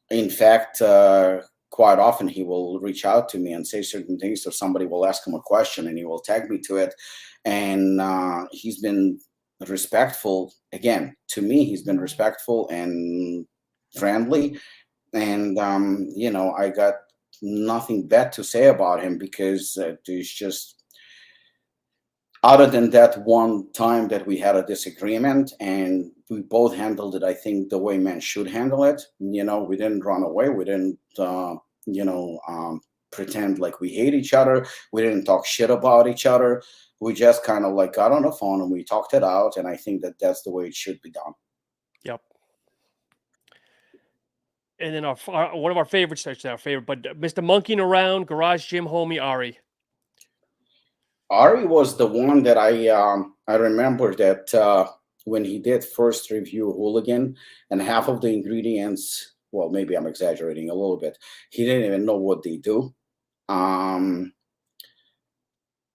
in fact, quite often he will reach out to me and say certain things, or somebody will ask him a question and he will tag me to it. And he's been respectful. Again, to me, he's been respectful and friendly. And I got nothing bad to say about him, because there's just, other than that one time that we had a disagreement, and we both handled it, I think, the way men should handle it. We didn't run away, we didn't pretend like we hate each other, we didn't talk shit about each other. We just kind of like got on the phone and we talked it out, and I think that that's the way it should be done. Yep. And then one of our favorites, actually our favorite, but Mr. Monkeying Around, Garage Gym Homie Ari. Ari was the one that I remember that when he did first review Hooligan, and half of the ingredients, well, maybe I'm exaggerating a little bit, he didn't even know what they do.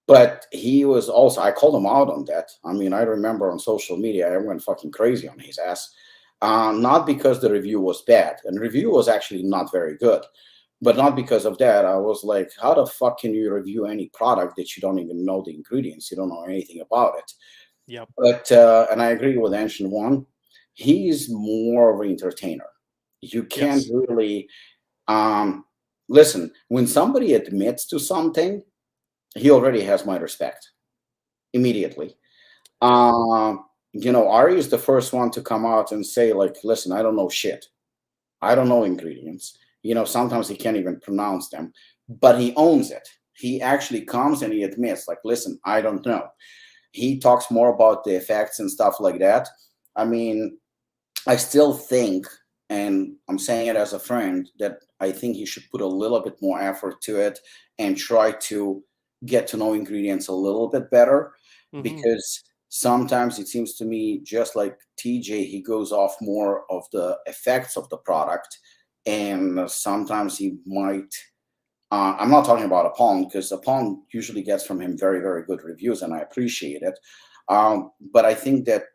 But he was also, I called him out on that. I mean, I remember on social media, I went fucking crazy on his ass. Not because the review was bad, and the review was actually not very good. But not because of that. I was like, how the fuck can you review any product that you don't even know the ingredients? You don't know anything about it. Yep. But, and I agree with Ancient One, he's more of an entertainer. You can't really, listen, when somebody admits to something, he already has my respect immediately. Ari is the first one to come out and say, like, listen, I don't know shit. I don't know ingredients. Sometimes he can't even pronounce them, but he owns it. He actually comes and he admits, like, listen, I don't know. He talks more about the effects and stuff like that. I mean, I still think, and I'm saying it as a friend, that I think he should put a little bit more effort to it and try to get to know ingredients a little bit better, because sometimes it seems to me, just like TJ, he goes off more of the effects of the product. And sometimes he might, I'm not talking about Apollon, because Apollon usually gets from him very, very good reviews, and I appreciate it. But I think that,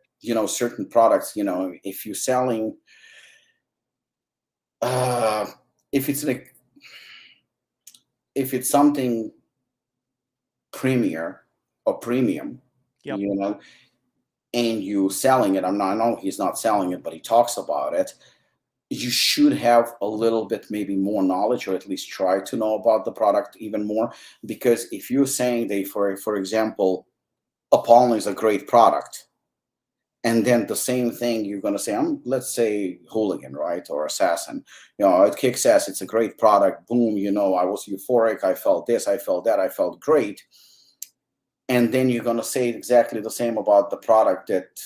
certain products, if you're selling, if it's something premier or premium, and you selling it, I know he's not selling it, but he talks about it, you should have a little bit maybe more knowledge, or at least try to know about the product even more. Because if you're saying that, for example, Apollon is a great product, and then the same thing you're going to say, let's say Hooligan, right, or Assassin, it kicks ass, it's a great product, boom, I was euphoric, I felt this, I felt that, I felt great. And then you're going to say exactly the same about the product that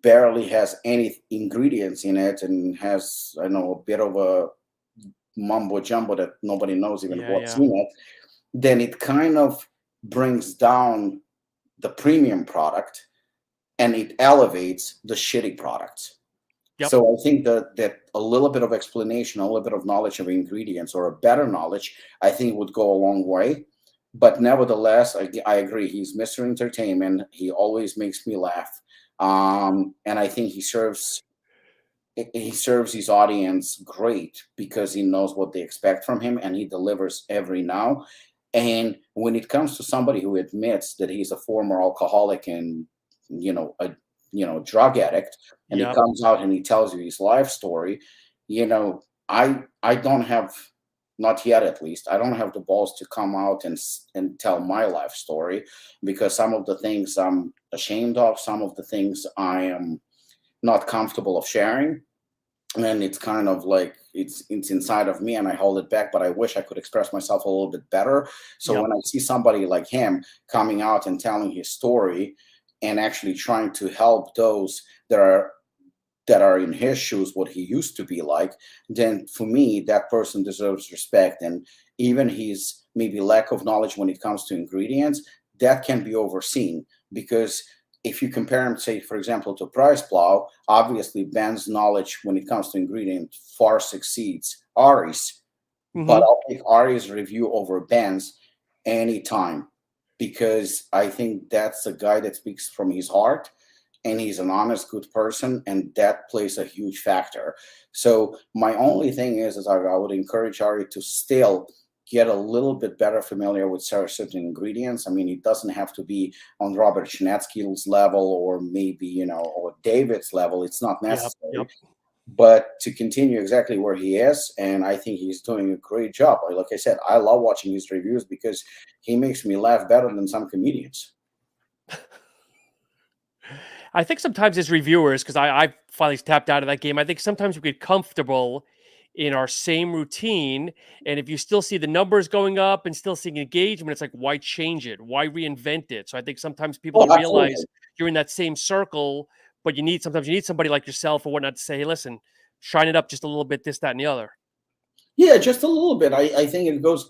barely has any ingredients in it and has, I know, a bit of a mumbo jumbo that nobody knows even what's in it, then it kind of brings down the premium product and it elevates the shitty products. So I think that a little bit of explanation, a little bit of knowledge of ingredients, or a better knowledge, I think would go a long way. But nevertheless, I agree. He's Mr. Entertainment. He always makes me laugh. And I think he serves his audience great, because he knows what they expect from him, and he delivers every now. And when it comes to somebody who admits that he's a former alcoholic and drug addict, and he comes out and he tells you his life story, I don't have, not yet at least, I don't have the balls to come out and tell my life story, because some of the things I'm ashamed of, some of the things I am not comfortable of sharing. and it's kind of like it's inside of me and I hold it back, but I wish I could express myself a little bit better. So Yep. when I see somebody like him coming out and telling his story and actually trying to help those that are in his shoes, what he used to be like, then for me that person deserves respect. And even his maybe lack of knowledge when it comes to ingredients, that can be overseen, because if you compare him, say for example, to PricePlow, obviously Ben's knowledge when it comes to ingredient far succeeds Ari's, but Hmm. I'll take Ari's review over Ben's anytime, because I think that's a guy that speaks from his heart, and he's an honest, good person, and that plays a huge factor. So my only thing is I would encourage Ari to still get a little bit better familiar with certain ingredients. I mean, it doesn't have to be on Robert Schnetsky's level or maybe, or David's level. It's not Yep. necessary, Yep. but to continue exactly where he is. And I think he's doing a great job. Like I said, I love watching his reviews because he makes me laugh better than some comedians. I think sometimes as reviewers, because I finally tapped out of that game, I think sometimes we get comfortable in our same routine. And if you still see the numbers going up and still seeing engagement, it's like, why change it? Why reinvent it? So I think sometimes people Oh, don't realize absolutely. you're in that same circle, but sometimes you need somebody like yourself or whatnot to say, hey, listen, shine it up just a little bit, this, that, and the other. Yeah, just a little bit. I think it goes.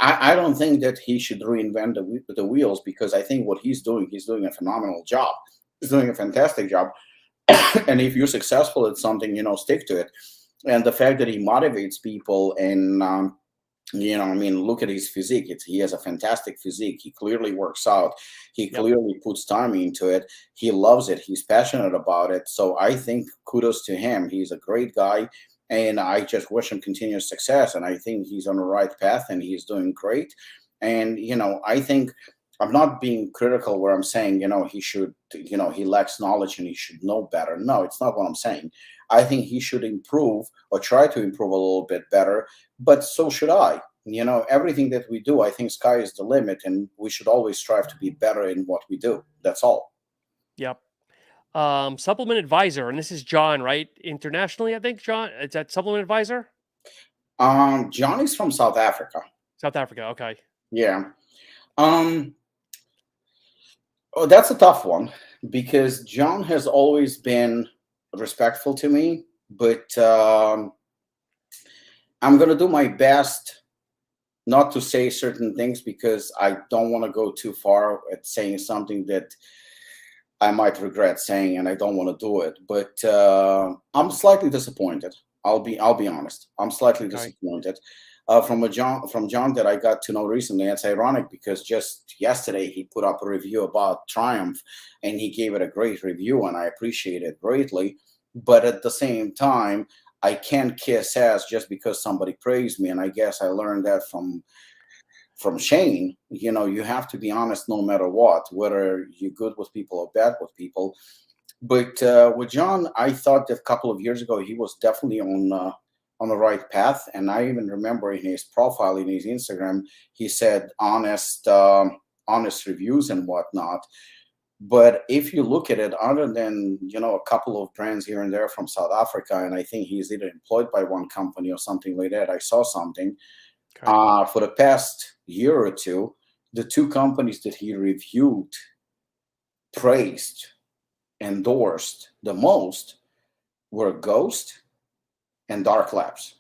I don't think that he should reinvent the wheels, because I think what he's doing a phenomenal job. He's doing a fantastic job. And if you're successful at something, stick to it. And the fact that he motivates people, and I mean, look at his physique. He has a fantastic physique. He clearly works out. He Yep. clearly puts time into it. He loves it. He's passionate about it. So I think kudos to him. He's a great guy, and I just wish him continuous success. And I think he's on the right path, and he's doing great. And I think I'm not being critical where I'm saying he should he lacks knowledge and he should know better. No, it's not what I'm saying. I think he should improve or try to improve a little bit better, but so should I. Everything that we do, I think sky is the limit, and we should always strive to be better in what we do. That's all. Yep. Supplement advisor, and this is John, right? Internationally, I think John. Is that supplement advisor? Johnny's from South Africa. South Africa. Okay. Yeah. Um, oh, that's a tough one, because John has always been respectful to me, but I'm gonna do my best not to say certain things, because I don't want to go too far at saying something that I might regret saying, and I don't want to do it. But I'm slightly disappointed. I'll be honest. I'm slightly Okay. disappointed from John that I got to know recently. It's ironic because just yesterday he put up a review about Triumph, and he gave it a great review, and I appreciate it greatly. But at the same time, I can't kiss ass just because somebody praised me, and I guess I learned that from Shane. You have to be honest no matter what, whether you're good with people or bad with people. But with John, I thought that a couple of years ago he was definitely on the right path, and I even remember in his profile in his Instagram he said honest reviews and whatnot. But if you look at it, other than a couple of brands here and there from South Africa, and I think he's either employed by one company or something like that. I saw something Okay. for the past year or two. The two companies that he reviewed, praised, endorsed the most were Ghost and Dark Labs.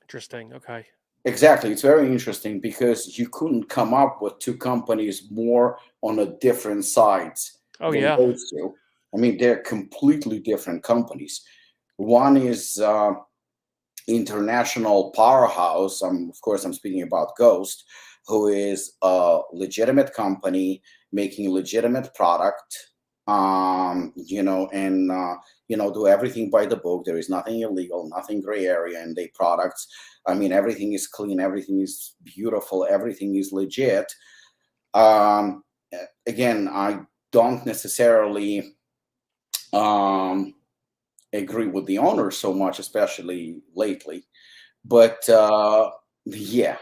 Interesting. Okay. Exactly. It's very interesting because you couldn't come up with two companies more on a different sides Oh than yeah. those two. I mean, they're completely different companies. One is international powerhouse. Of course, I'm speaking about Ghost, who is a legitimate company making legitimate product. And do everything by the book. There is nothing illegal, nothing gray area in their products. I mean, everything is clean, everything is beautiful, everything is legit. Um, Again, I don't necessarily um, agree with the owner so much, especially lately. But yeah,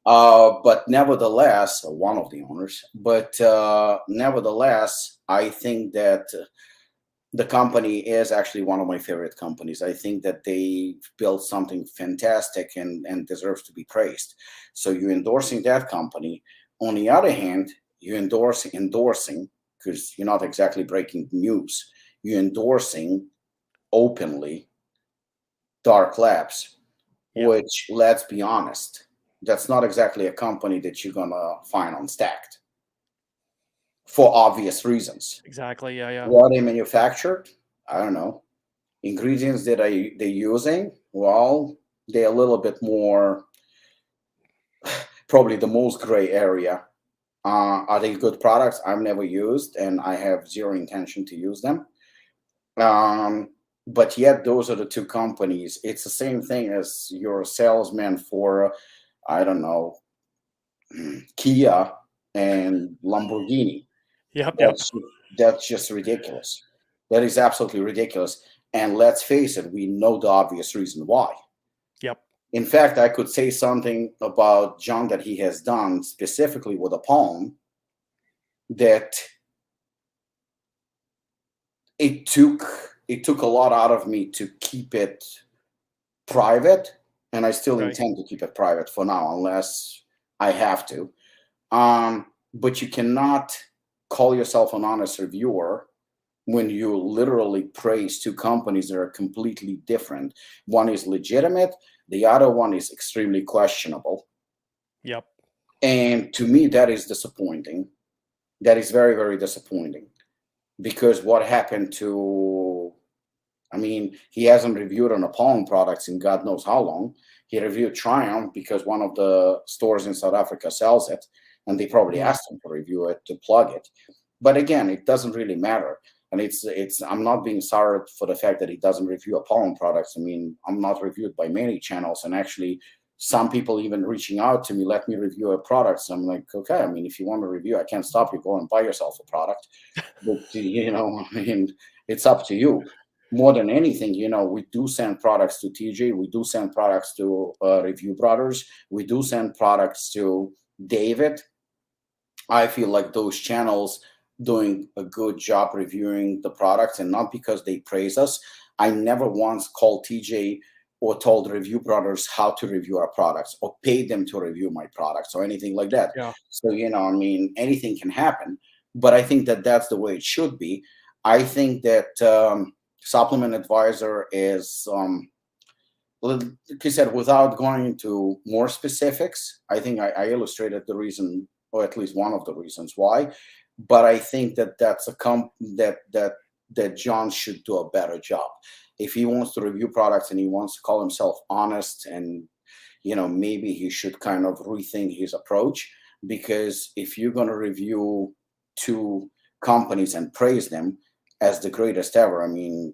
but nevertheless, one of the owners. But nevertheless, I think that the company is actually one of my favorite companies. I think that they built something fantastic and deserves to be praised. So you're endorsing that company. On the other hand, you endorsing because you're not exactly breaking news. You're endorsing openly Dark Labs, Yep. which, let's be honest, that's not exactly a company that you're gonna find on Stacked for obvious reasons. Exactly. Yeah. Yeah. What they manufactured, I don't know. Ingredients that they're using, well, they're a little bit more, probably the most gray area. Are they good products? I've never used, and I have zero intention to use them. But yet, those are the two companies. It's the same thing as your salesman for, I don't know, Kia and Lamborghini. Yep. Yep. That's that's just ridiculous. That is absolutely ridiculous. And let's face it, we know the obvious reason why. Yep. In fact, I could say something about John that he has done specifically with Apollon that it took a lot out of me to keep it private, and I still Right. intend to keep it private for now, unless I have to. But you cannot call yourself an honest reviewer when you literally praise two companies that are completely different. One is legitimate, the other one is extremely questionable. Yep. And to me, that is disappointing. That is very, very disappointing. Because what happened to, I mean, he hasn't reviewed an Apollon products in God knows how long. He reviewed Triumph because one of the stores in South Africa sells it, and they probably asked him to review it to plug it. But again, it doesn't really matter. And it's I'm not being sorry for the fact that he doesn't review Apollon products. I mean, I'm not reviewed by many channels, and actually some people even reaching out to me, let me review a product. So I'm like, okay, I mean, if you want to review, I can't stop you. Go and buy yourself a product. But I mean, it's up to you. More than anything, we do send products to TJ. We do send products to Review Brothers. We do send products to David. I feel like those channels doing a good job reviewing the products, and not because they praise us. I never once called TJ or told Review Brothers how to review our products or paid them to review my products or anything like that. Yeah. So, I mean, anything can happen, but I think that that's the way it should be. I think that Supplement Advisor is, like I said, without going into more specifics, I think I illustrated the reason, or at least one of the reasons why. But I think that that's that John should do a better job. If he wants to review products and he wants to call himself honest, and maybe he should kind of rethink his approach. Because if you're going to review two companies and praise them as the greatest ever, I mean,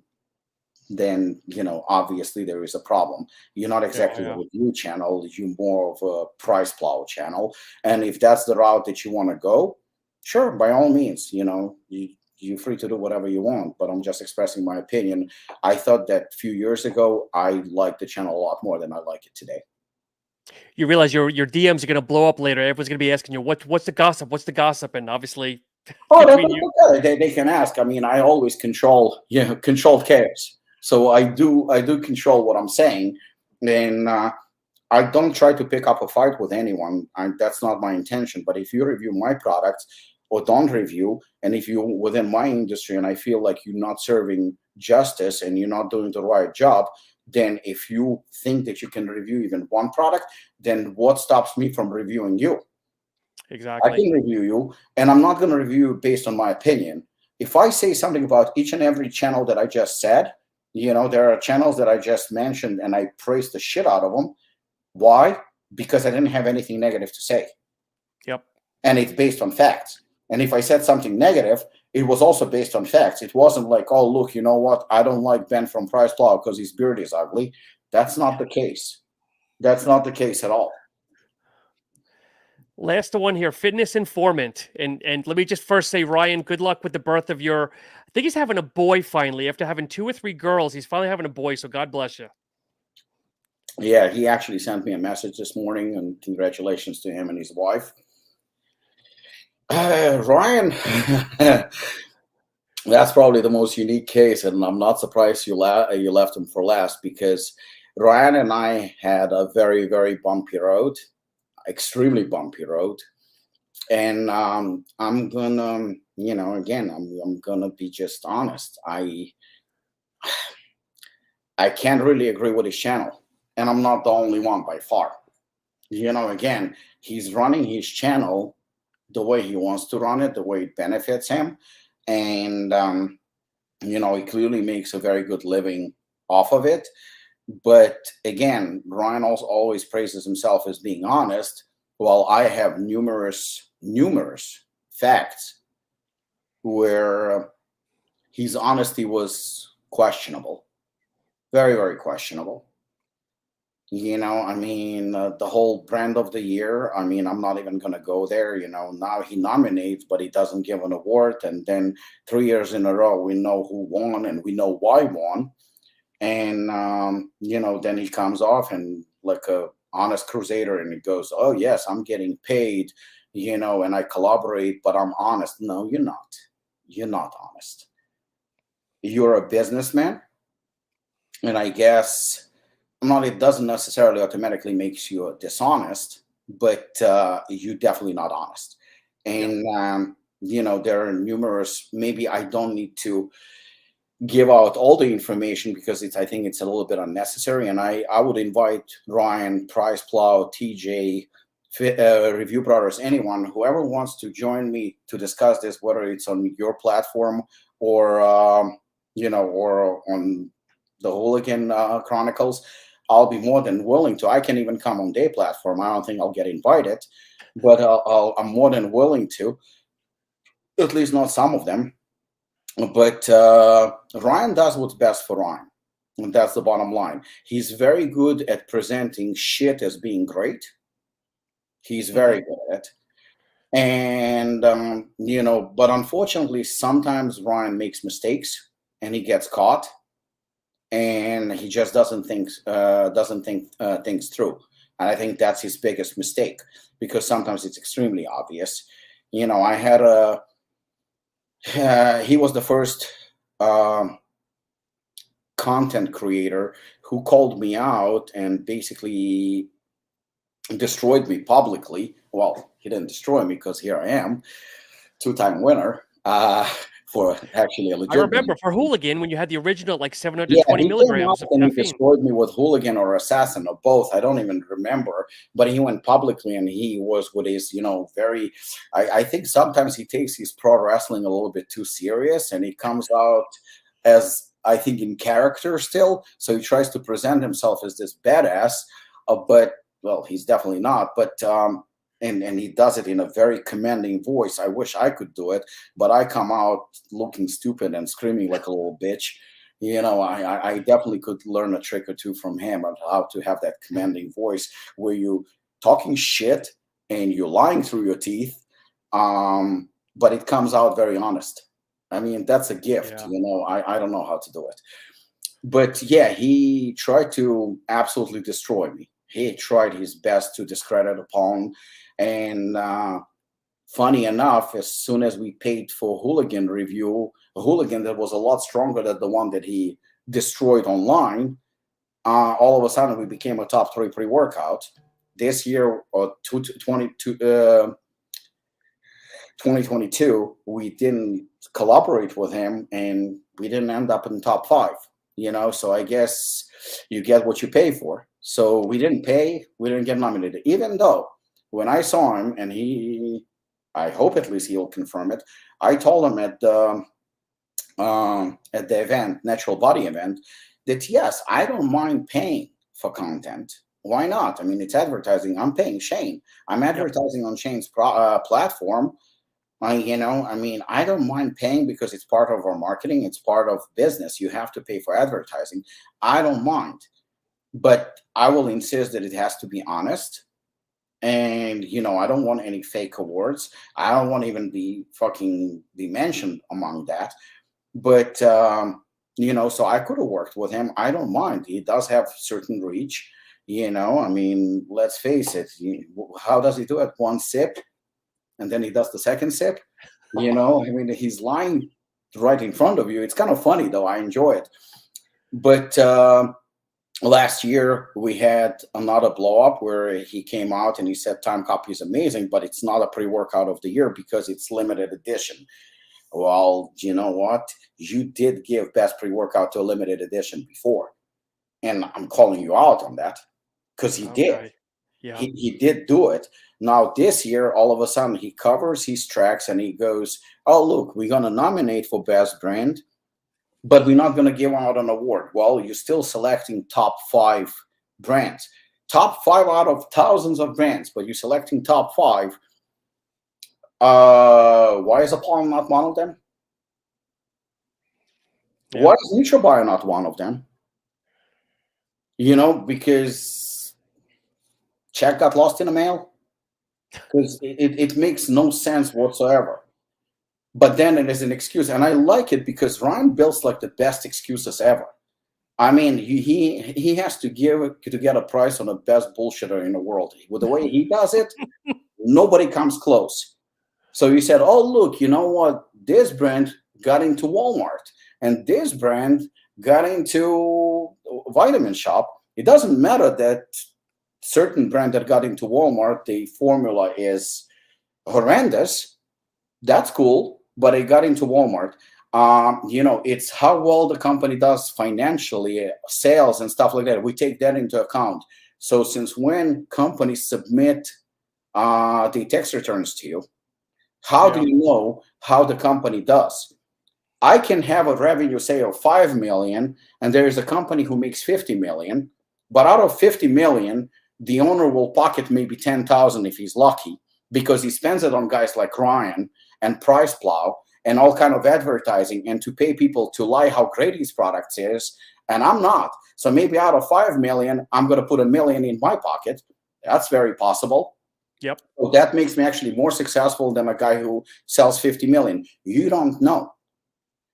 then obviously there is a problem. You're not exactly a review channel, you're more of a PricePlow channel. And if that's the route that you want to go, sure, by all means, you're free to do whatever you want, but I'm just expressing my opinion. I thought that a few years ago I liked the channel a lot more than I like it today. You realize your DMs are going to blow up later. Everyone's going to be asking you, what's the gossip? What's the gossip? And obviously, between you, they can ask. I mean, I always control chaos. So I do control what I'm saying, and I don't try to pick up a fight with anyone. That's not my intention. But if you review my products or don't review, and if you're within my industry and I feel like you're not serving justice and you're not doing the right job, then if you think that you can review even one product, then what stops me from reviewing you? I exactly. can review you, and I'm not going to review you based on my opinion. If I say something about each and every channel that I just said, there are channels that I just mentioned and I praise the shit out of them. Why? Because I didn't have anything negative to say. Yep. And it's based on facts. And if I said something negative, it was also based on facts. It wasn't like, oh, look, you know what? I don't like Ben from PricePlow because his beard is ugly. That's not the case. That's not the case at all. Last one here, Fitness Informant. And let me just first say, Ryan, good luck with the birth of your, I think he's having a boy finally. After having 2 or 3 girls, he's finally having a boy. So God bless you. Yeah, he actually sent me a message this morning, and congratulations to him and his wife. Ryan, That's probably the most unique case, and I'm not surprised you left him for last, because Ryan and I had a very, very bumpy road, extremely bumpy road. And I'm gonna, again, I'm gonna be just honest. I can't really agree with his channel, and I'm not the only one by far. Again, he's running his channel the way he wants to run it, the way it benefits him, and he clearly makes a very good living off of it. But again, Ryan also always praises himself as being honest, while I have numerous facts where his honesty was questionable, very, very questionable. The whole brand of the year, I'm not even going to go there. Now he nominates, but he doesn't give an award. And then 3 years in a row, we know who won and we know why won. And, then he comes off and like a honest crusader, and he goes, oh, yes, I'm getting paid, and I collaborate, but I'm honest. No, you're not. You're not honest. You're a businessman. And I guess, it doesn't necessarily automatically makes you dishonest, but you're definitely not honest. And, there are numerous, maybe I don't need to give out all the information because I think it's a little bit unnecessary. And I would invite Ryan, PricePlow, TJ, Review Brothers, anyone, whoever wants to join me to discuss this, whether it's on your platform or, or on the Hooligan Chronicles. I'll be more than willing to. I can even come on their platform. I don't think I'll get invited, but I'm more than willing to, at least not some of them. But Ryan does what's best for Ryan. And that's the bottom line. He's very good at presenting shit as being great. He's very good at it. And, but unfortunately, sometimes Ryan makes mistakes and he gets caught. And he just doesn't think things through, and I think that's his biggest mistake, because sometimes it's extremely obvious. I had he was the first content creator who called me out and basically destroyed me publicly. Well, he didn't destroy me, because here I am, two-time winner. For actually a legit. I remember for Hooligan when you had the original like 720 he came milligrams out of and he caffeine. destroyed me with Hooligan or Assassin or both. I don't even remember. But he went publicly and he was with his, very. I think sometimes he takes his pro wrestling a little bit too serious, and he comes out as, I think, in character still. So he tries to present himself as this badass, but well, he's definitely not. But and he does it in a very commanding voice. I wish I could do it, but I come out looking stupid and screaming like a little bitch. I definitely could learn a trick or two from him on how to have that commanding voice where you talking shit and you're lying through your teeth, but it comes out very honest. That's a gift. Yeah. I don't know how to do it. But yeah, he tried to absolutely destroy me. He tried his best to discredit Apollon. And funny enough, as soon as we paid for Hooligan review, a Hooligan that was a lot stronger than the one that he destroyed online, all of a sudden we became a top 3 pre-workout. This year, or 2022, we didn't collaborate with him, and we didn't end up in top 5. So I guess you get what you pay for. So we didn't pay, we didn't get nominated, even though when I saw him, and I hope at least he'll confirm it, I told him at the event, Natural Body event, that yes, I don't mind paying for content. Why not? It's advertising. I'm paying Shane. I'm advertising on Shane's platform. I don't mind paying because it's part of our marketing. It's part of business. You have to pay for advertising. I don't mind, but I will insist that it has to be honest. And, I don't want any fake awards. I don't want to even be mentioned among that. But, so I could have worked with him. I don't mind. He does have certain reach, let's face it. How does he do it? One sip, and then he does the second sip. He's lying right in front of you. It's kind of funny though. I enjoy it. But last year we had another blow up where he came out and he said Time Copy is amazing, but it's not a pre-workout of the year because it's limited edition. Well, you know what? You did give best pre-workout to a limited edition before, and I'm calling you out on that because he did. Yeah. He did do it. Now this year, all of a sudden, he covers his tracks and he goes, "Oh, look, we're gonna nominate for best brand, but we're not gonna give out an award." Well, you're still selecting top 5 brands, top 5 out of thousands of brands, but you're selecting top 5. Why is Apollon not one of them? Yeah. Why is NutraBio not one of them? You know, because check got lost in the mail. Because it makes no sense whatsoever. But then it is an excuse, and I like it because Ryan builds like the best excuses ever. I mean, he has to get a prize on the best bullshitter in the world. With the way he does it, nobody comes close. So he said, "Oh, look, you know what? This brand got into Walmart, and this brand got into Vitamin Shop. It doesn't matter that certain brand that got into Walmart, the formula is horrendous. That's cool, but it got into Walmart. You know, it's how well the company does financially, sales and stuff like that. We take that into account. So since when companies submit the tax returns to you, how do you know how the company does? I can have a revenue, say, of 5 million, and there is a company who makes 50 million, but out of 50 million, the owner will pocket maybe 10,000 if he's lucky, because he spends it on guys like Ryan and PricePlow and all kind of advertising and to pay people to lie how great his product is. And I'm not. So maybe out of 5 million, I'm going to put 1 million in my pocket. That's very possible. Yep. So that makes me actually more successful than a guy who sells 50 million. You don't know.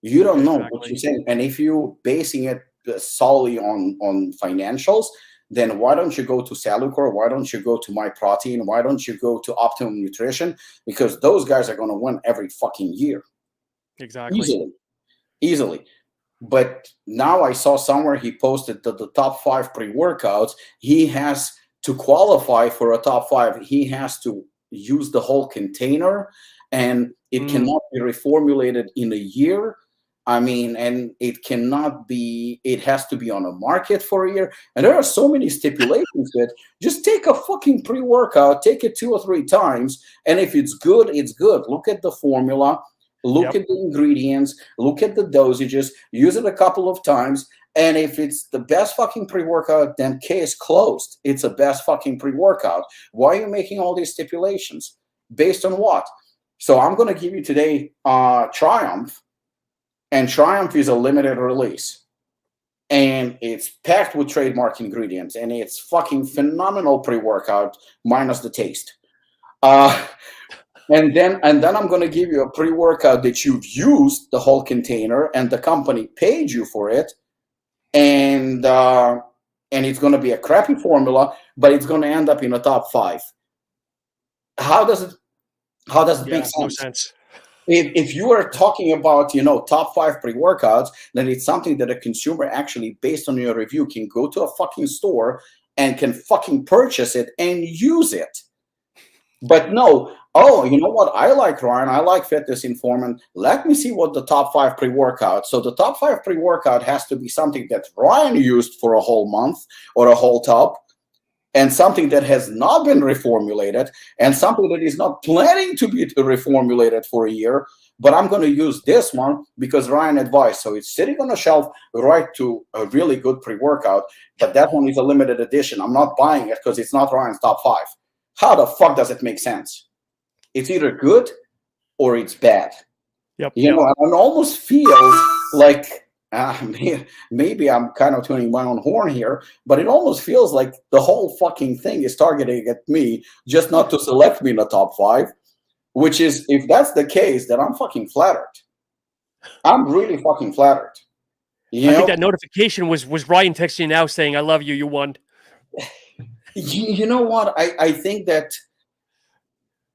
You don't know what you're saying. And if you're basing it solely on financials, then why don't you go to Salucor? Why don't you go to MyProtein? Why don't you go to Optimum Nutrition? Because those guys are going to win every fucking year. Exactly. Easily. But now I saw somewhere he posted that the top 5 pre-workouts, he has to qualify for a top 5. He has to use the whole container, and it cannot be reformulated in a year. I mean, and it cannot be, it has to be on a market for a year. And there are so many stipulations that just take a fucking pre-workout, take it 2 or 3 times. And if it's good, it's good. Look at the formula, look at the ingredients, look at the dosages, use it a couple of times. And if it's the best fucking pre-workout, then case closed. It's a best fucking pre-workout. Why are you making all these stipulations? Based on what? So I'm going to give you today Triumph. And Triumph is a limited release. And it's packed with trademark ingredients. And it's fucking phenomenal pre-workout, minus the taste. And then I'm going to give you a pre-workout that you've used the whole container and the company paid you for it. And it's going to be a crappy formula, but it's going to end up in a top 5. How does it make sense? No sense. If you are talking about, you know, top 5 pre-workouts, then it's something that a consumer actually, based on your review, can go to a fucking store and can fucking purchase it and use it. But no, oh, you know what? I like Ryan. I like Fitness Informant. Let me see what the top 5 pre-workout. So the top 5 pre-workout has to be something that Ryan used for a whole month or a whole tub, and something that has not been reformulated, and something that is not planning to be reformulated for a year. But I'm going to use this one because Ryan advised. So it's sitting on a shelf right to a really good pre-workout, but that one is a limited edition. I'm not buying it because it's not Ryan's top 5. How the fuck does it make sense? It's either good or it's bad. You know, and it almost feels like maybe I'm kind of tuning my own horn here, but it almost feels like the whole fucking thing is targeting at me just not to select me in the top 5, which is, if that's the case, then I'm fucking flattered. I'm really fucking flattered. I think that notification was Ryan texting you now saying, "I love you, you won." You know what? I think that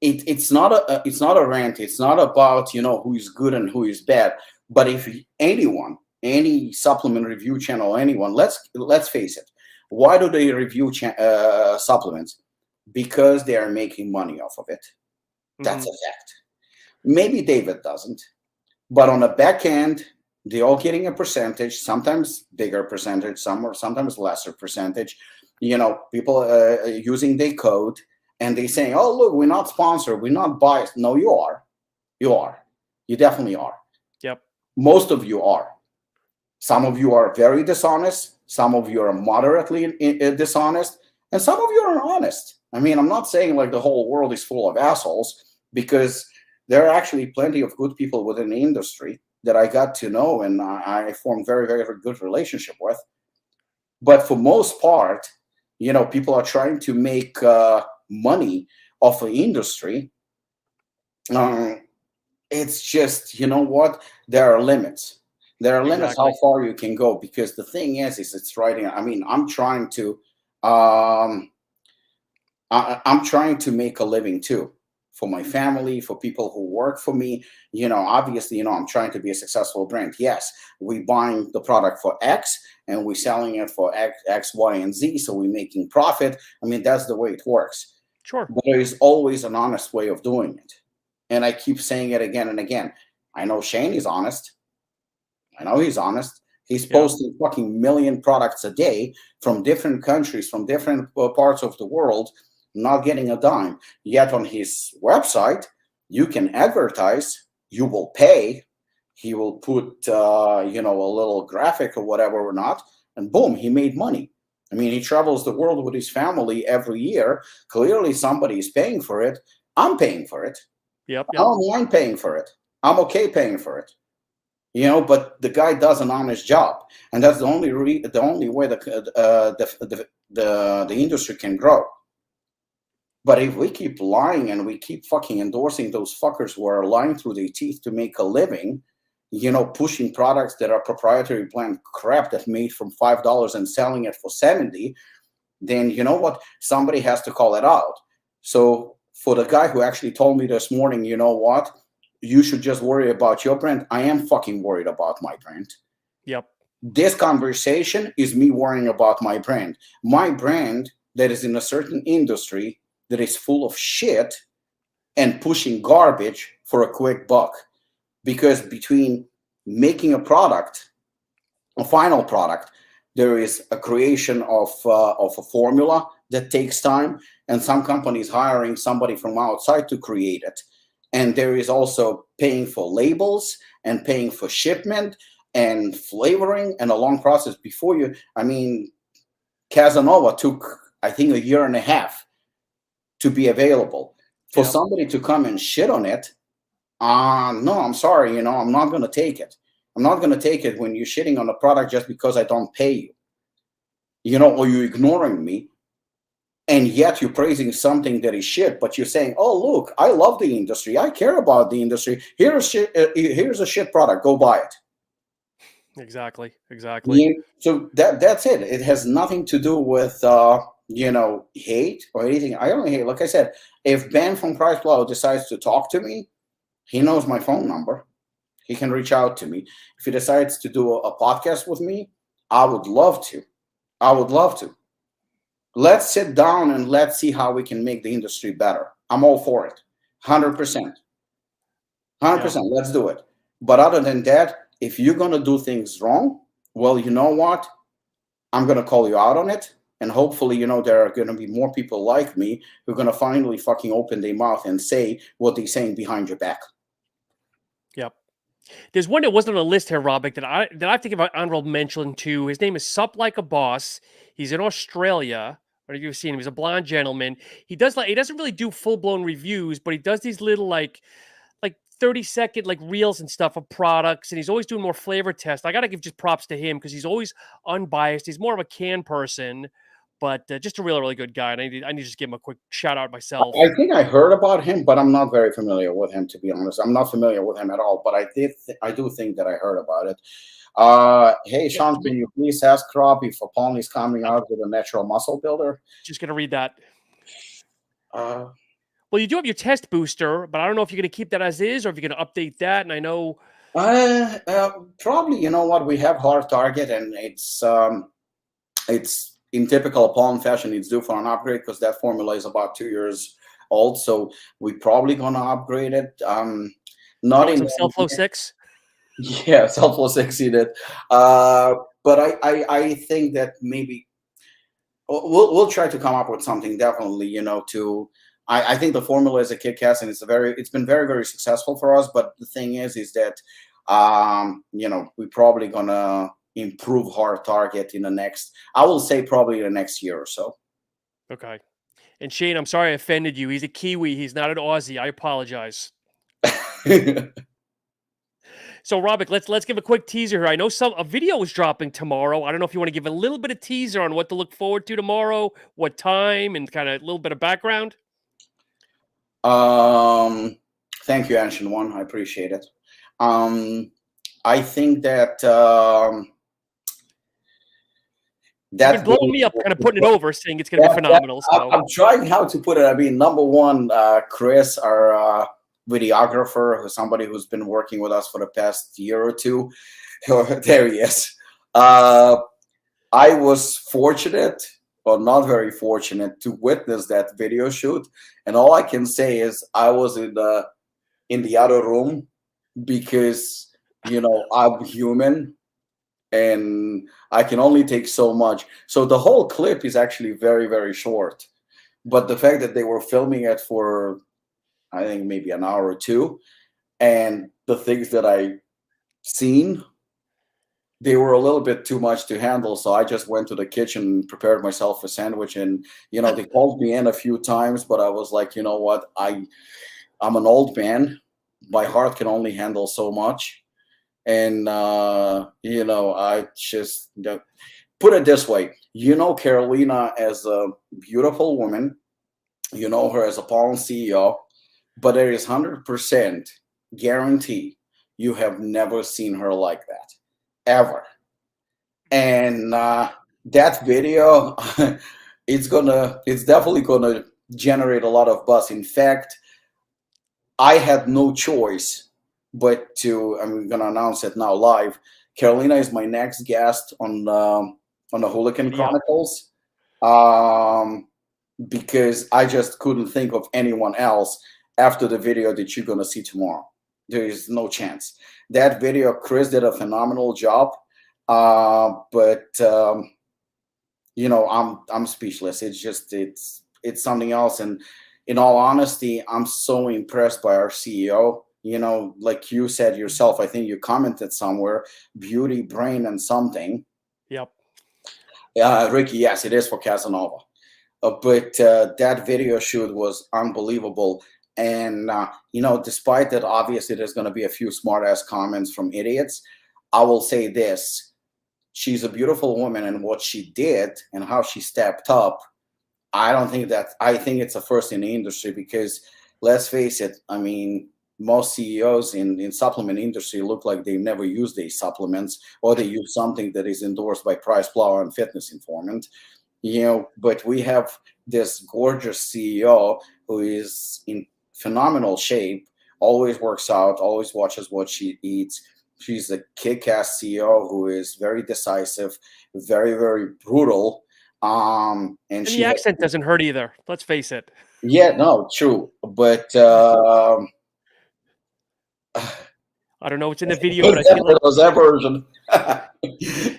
it's not a rant. It's not about, you know, who is good and who is bad. But if anyone, any supplement review channel, anyone, let's face it, why do they review supplements? Because they are making money off of it. That's a fact. Maybe David doesn't, but on the back end, they're all getting a percentage, sometimes bigger percentage, sometimes lesser percentage. People using their code, and they saying, "Oh, look, we're not sponsored, we're not biased." No, you are. You definitely are. Yep. Most of you are. Some of you are very dishonest. Some of you are moderately dishonest, and some of you are honest. I mean, I'm not saying like the whole world is full of assholes, because there are actually plenty of good people within the industry that I got to know and I formed very, very good relationship with. But for most part, people are trying to make money off the industry. It's just, what? There are limits. There are limits how far you can go, because the thing is it's writing. I mean, I'm trying to make a living too, for my family, for people who work for me. Obviously, I'm trying to be a successful brand. Yes, we buying the product for X and we're selling it for X, Y, and Z. So we're making profit. I mean, that's the way it works. Sure. But there is always an honest way of doing it. And I keep saying it again and again. I know Shane is honest. I know he's honest. He's posting fucking million products a day from different countries, from different parts of the world, not getting a dime. Yet on his website, you can advertise, you will pay. He will put, a little graphic or whatever or not, and boom, he made money. I mean, he travels the world with his family every year. Clearly, somebody is paying for it. I'm paying for it. Yep. I don't mind paying for it. I'm okay paying for it. But the guy does an honest job, and that's the only way the industry can grow. But if we keep lying and we keep fucking endorsing those fuckers who are lying through their teeth to make a living, pushing products that are proprietary plant crap that made from $5 and selling it for 70, then you know what? Somebody has to call it out. So for the guy who actually told me this morning, you know what? You should just worry about your brand. I am fucking worried about my brand. Yep. This conversation is me worrying about my brand. My brand that is in a certain industry that is full of shit and pushing garbage for a quick buck. Because between making a product, a final product, there is a creation of a formula that takes time, and some companies hiring somebody from outside to create it. And there is also paying for labels and paying for shipment and flavoring and a long process before you. I mean, Casanova took, I think, a year and a half to be available. For somebody to come and shit on it, no, I'm sorry, I'm not going to take it. I'm not going to take it when you're shitting on a product just because I don't pay you, or you're ignoring me. And yet you're praising something that is shit, but you're saying, "Oh, look, I love the industry. I care about the industry. Here's a shit product. Go buy it." Exactly. So that's it. It has nothing to do with hate or anything. I only hate, like I said, if Ben from PricePlow decides to talk to me, he knows my phone number. He can reach out to me. If he decides to do a podcast with me, I would love to. Let's sit down and let's see how we can make the industry better. I'm all for it. 100%. 100%. Let's do it. But other than that, if you're going to do things wrong, well, you know what? I'm going to call you out on it. And hopefully, there are going to be more people like me who are going to finally fucking open their mouth and say what they're saying behind your back. Yep. There's one that wasn't on the list here, Robic, that I think about honorable mention too. His name is Sup Like a Boss. He's in Australia. I don't know if you've seen him. He's a blonde gentleman. He doesn't really do full-blown reviews, but he does these little like 30-second like reels and stuff of products, and he's always doing more flavor tests. I gotta give just props to him because he's always unbiased. He's more of a can person, but just a really good guy. And I need to just give him a quick shout out myself. I think I heard about him, but I'm not very familiar with him, to be honest. I'm not familiar with him at all, but I do think that I heard about it. Hey, Sean, can you please ask Rob if Apollon is coming out with a natural muscle builder? Just going to read that. Well, you do have your test booster, but I don't know if you're going to keep that as is or if you're going to update that. And I know Probably, you know what, we have hard target, and it's in typical Apollon fashion. It's due for an upgrade because that formula is about 2 years old. So we probably gonna upgrade it. Not Throwing in some SelfLOVE 6. yeah, self-low succeeded. But I think that maybe we'll try to come up with something definitely. To I think the formula is a kick-ass, and it's been very very successful for us. But the thing is that we're probably gonna improve hard target in the next. I will say probably the next year or so. Okay. And Shane, I'm sorry I offended you. He's a Kiwi. He's not an Aussie. I apologize. So, Robert, let's give a quick teaser here. I know a video is dropping tomorrow. I don't know if you want to give a little bit of teaser on what to look forward to tomorrow, what time, and kind of a little bit of background. Thank you, Ancient One. I appreciate it. I think that You've been blowing me up, kind of putting it over, saying it's going to be phenomenal. So I'm trying how to put it. I mean, number one, Chris, our videographer, who's somebody who's been working with us for the past year or two. There he is. I was fortunate, or not very fortunate, to witness that video shoot, and all I can say is I was in the other room because I'm human and I can only take so much. So the whole clip is actually very very short, but the fact that they were filming it for I think maybe an hour or two, and the things that I seen, they were a little bit too much to handle. So I just went to the kitchen and prepared myself a sandwich. And they called me in a few times, but I was like, you know what, I'm an old man. My heart can only handle so much. And I just put it this way. Carolina as a beautiful woman. You know her as Apollon CEO. But there is 100% guarantee you have never seen her like that, ever. And that video, it's definitely gonna generate a lot of buzz. In fact, I had no choice but I'm gonna announce it now live. Carolina is my next guest on the Hooligan Chronicles, because I just couldn't think of anyone else after the video that you're going to see tomorrow. There is no chance. That video, Chris did a phenomenal job, but I'm speechless. It's something else. And in all honesty, I'm so impressed by our CEO. Like you said yourself, I think you commented somewhere, beauty, brain, and something. Yep. Ricky, yes, it is for Casanova. But that video shoot was unbelievable. And, despite that, obviously, there's going to be a few smart ass comments from idiots. I will say this. She's a beautiful woman, and what she did and how she stepped up, I think it's a first in the industry, because let's face it, I mean, most CEOs in supplement industry look like they never use these supplements, or they use something that is endorsed by PricePlow and Fitness Informant. But we have this gorgeous CEO who is in phenomenal shape, always works out, always watches what she eats. She's a kick-ass CEO who is very decisive, very, very brutal. And the accent doesn't hurt either. Let's face it. Yeah, no, true. But I don't know what's in the video, but I feel like Jose version.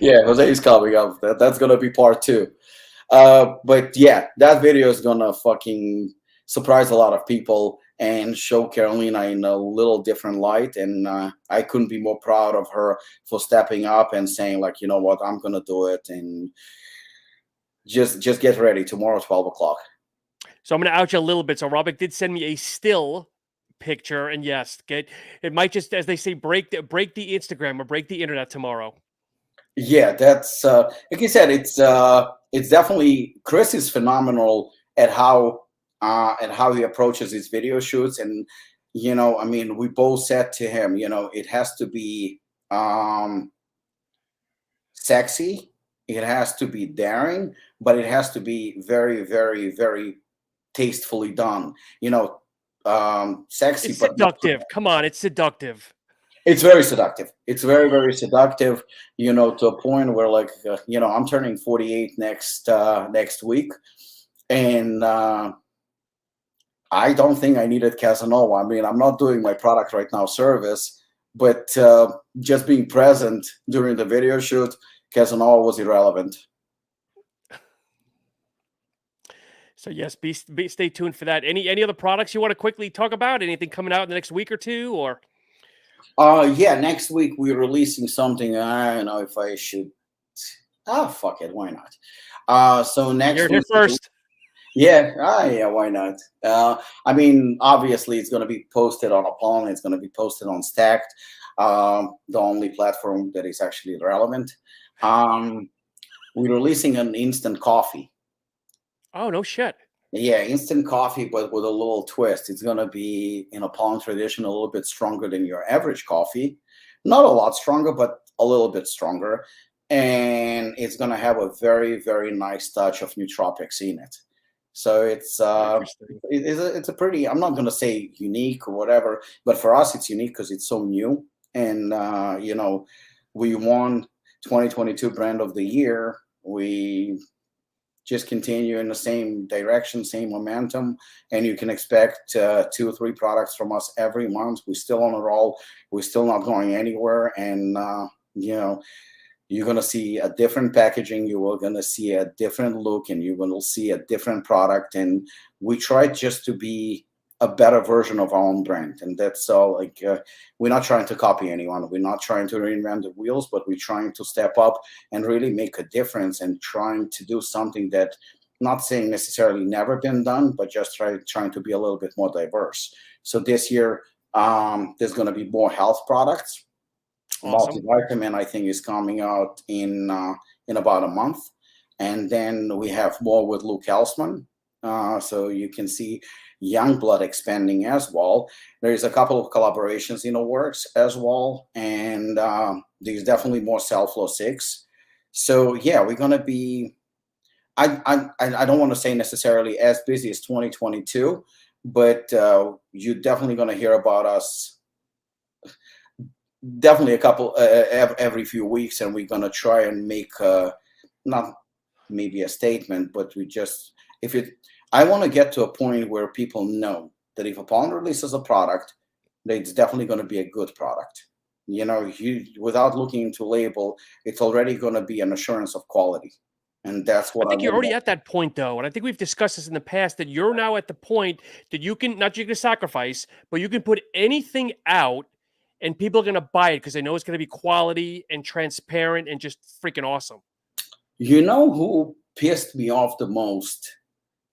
Yeah, Jose is coming up. That's gonna be part 2. But yeah, that video is gonna fucking surprise a lot of people and show Carolina in a little different light. And I couldn't be more proud of her for stepping up and saying, like, you know what, I'm gonna do it. And just get ready tomorrow, 12 o'clock. So I'm gonna out you a little bit. So Robert did send me a still picture, and yes, it might just, as they say, break the Instagram or break the internet tomorrow. Yeah, that's like I said, it's definitely, Chris is phenomenal at how he approaches his video shoots. And I mean, we both said to him, it has to be sexy, it has to be daring, but it has to be very, very, very tastefully done. Sexy, it's seductive. Come on, it's seductive. It's very seductive. It's very, very seductive, to a point where, like, I'm turning 48 next week, and I don't think I needed Casanova. I mean, I'm not doing my product right now service, but just being present during the video shoot, Casanova was irrelevant. So yes, stay tuned for that. Any other products you want to quickly talk about? Anything coming out in the next week or two, or? Yeah, next week we're releasing something. I don't know if I should. Fuck it, why not? So next You're week, here first. yeah, yeah, why not? I mean, obviously, it's going to be posted on Apollon. It's going to be posted on Stacked, the only platform that is actually relevant. We're releasing an instant coffee. Oh, no shit. Yeah, instant coffee, but with a little twist. It's going to be, in Apollon tradition, a little bit stronger than your average coffee. Not a lot stronger, but a little bit stronger. And it's going to have a very, very nice touch of nootropics in it. So it's a pretty, I'm not going to say unique or whatever, but for us it's unique because it's so new. And, we won 2022 brand of the year. We just continue in the same direction, same momentum, and you can expect 2 or 3 products from us every month. We're still on a roll. We're still not going anywhere. And, you're going to see a different packaging. You are going to see a different look, and you're going to see a different product. And we try just to be a better version of our own brand. And that's all. Like, we're not trying to copy anyone. We're not trying to reinvent the wheels, but we're trying to step up and really make a difference and trying to do something that, not saying necessarily never been done, but just trying to be a little bit more diverse. So this year, there's going to be more health products. Awesome. Multivitamin, I think, is coming out in about a month, and then we have more with Luke Elsman. So you can see Youngblood expanding as well. There's a couple of collaborations in the works as well, and there's definitely more SelfLOVE 6. So yeah, we're gonna be. I don't want to say necessarily as busy as 2022, but you're definitely gonna hear about us. Definitely a couple every few weeks, and we're gonna try and make not maybe a statement, but I want to get to a point where people know that if Apollon releases a product, that it's definitely going to be a good product. Without looking into label, it's already going to be an assurance of quality, and that's what I think you're already at that point, though, and I think we've discussed this in the past, that you're now at the point that you can, not you can sacrifice, but you can put anything out and people are going to buy it because they know it's going to be quality and transparent and just freaking awesome. You know who pissed me off the most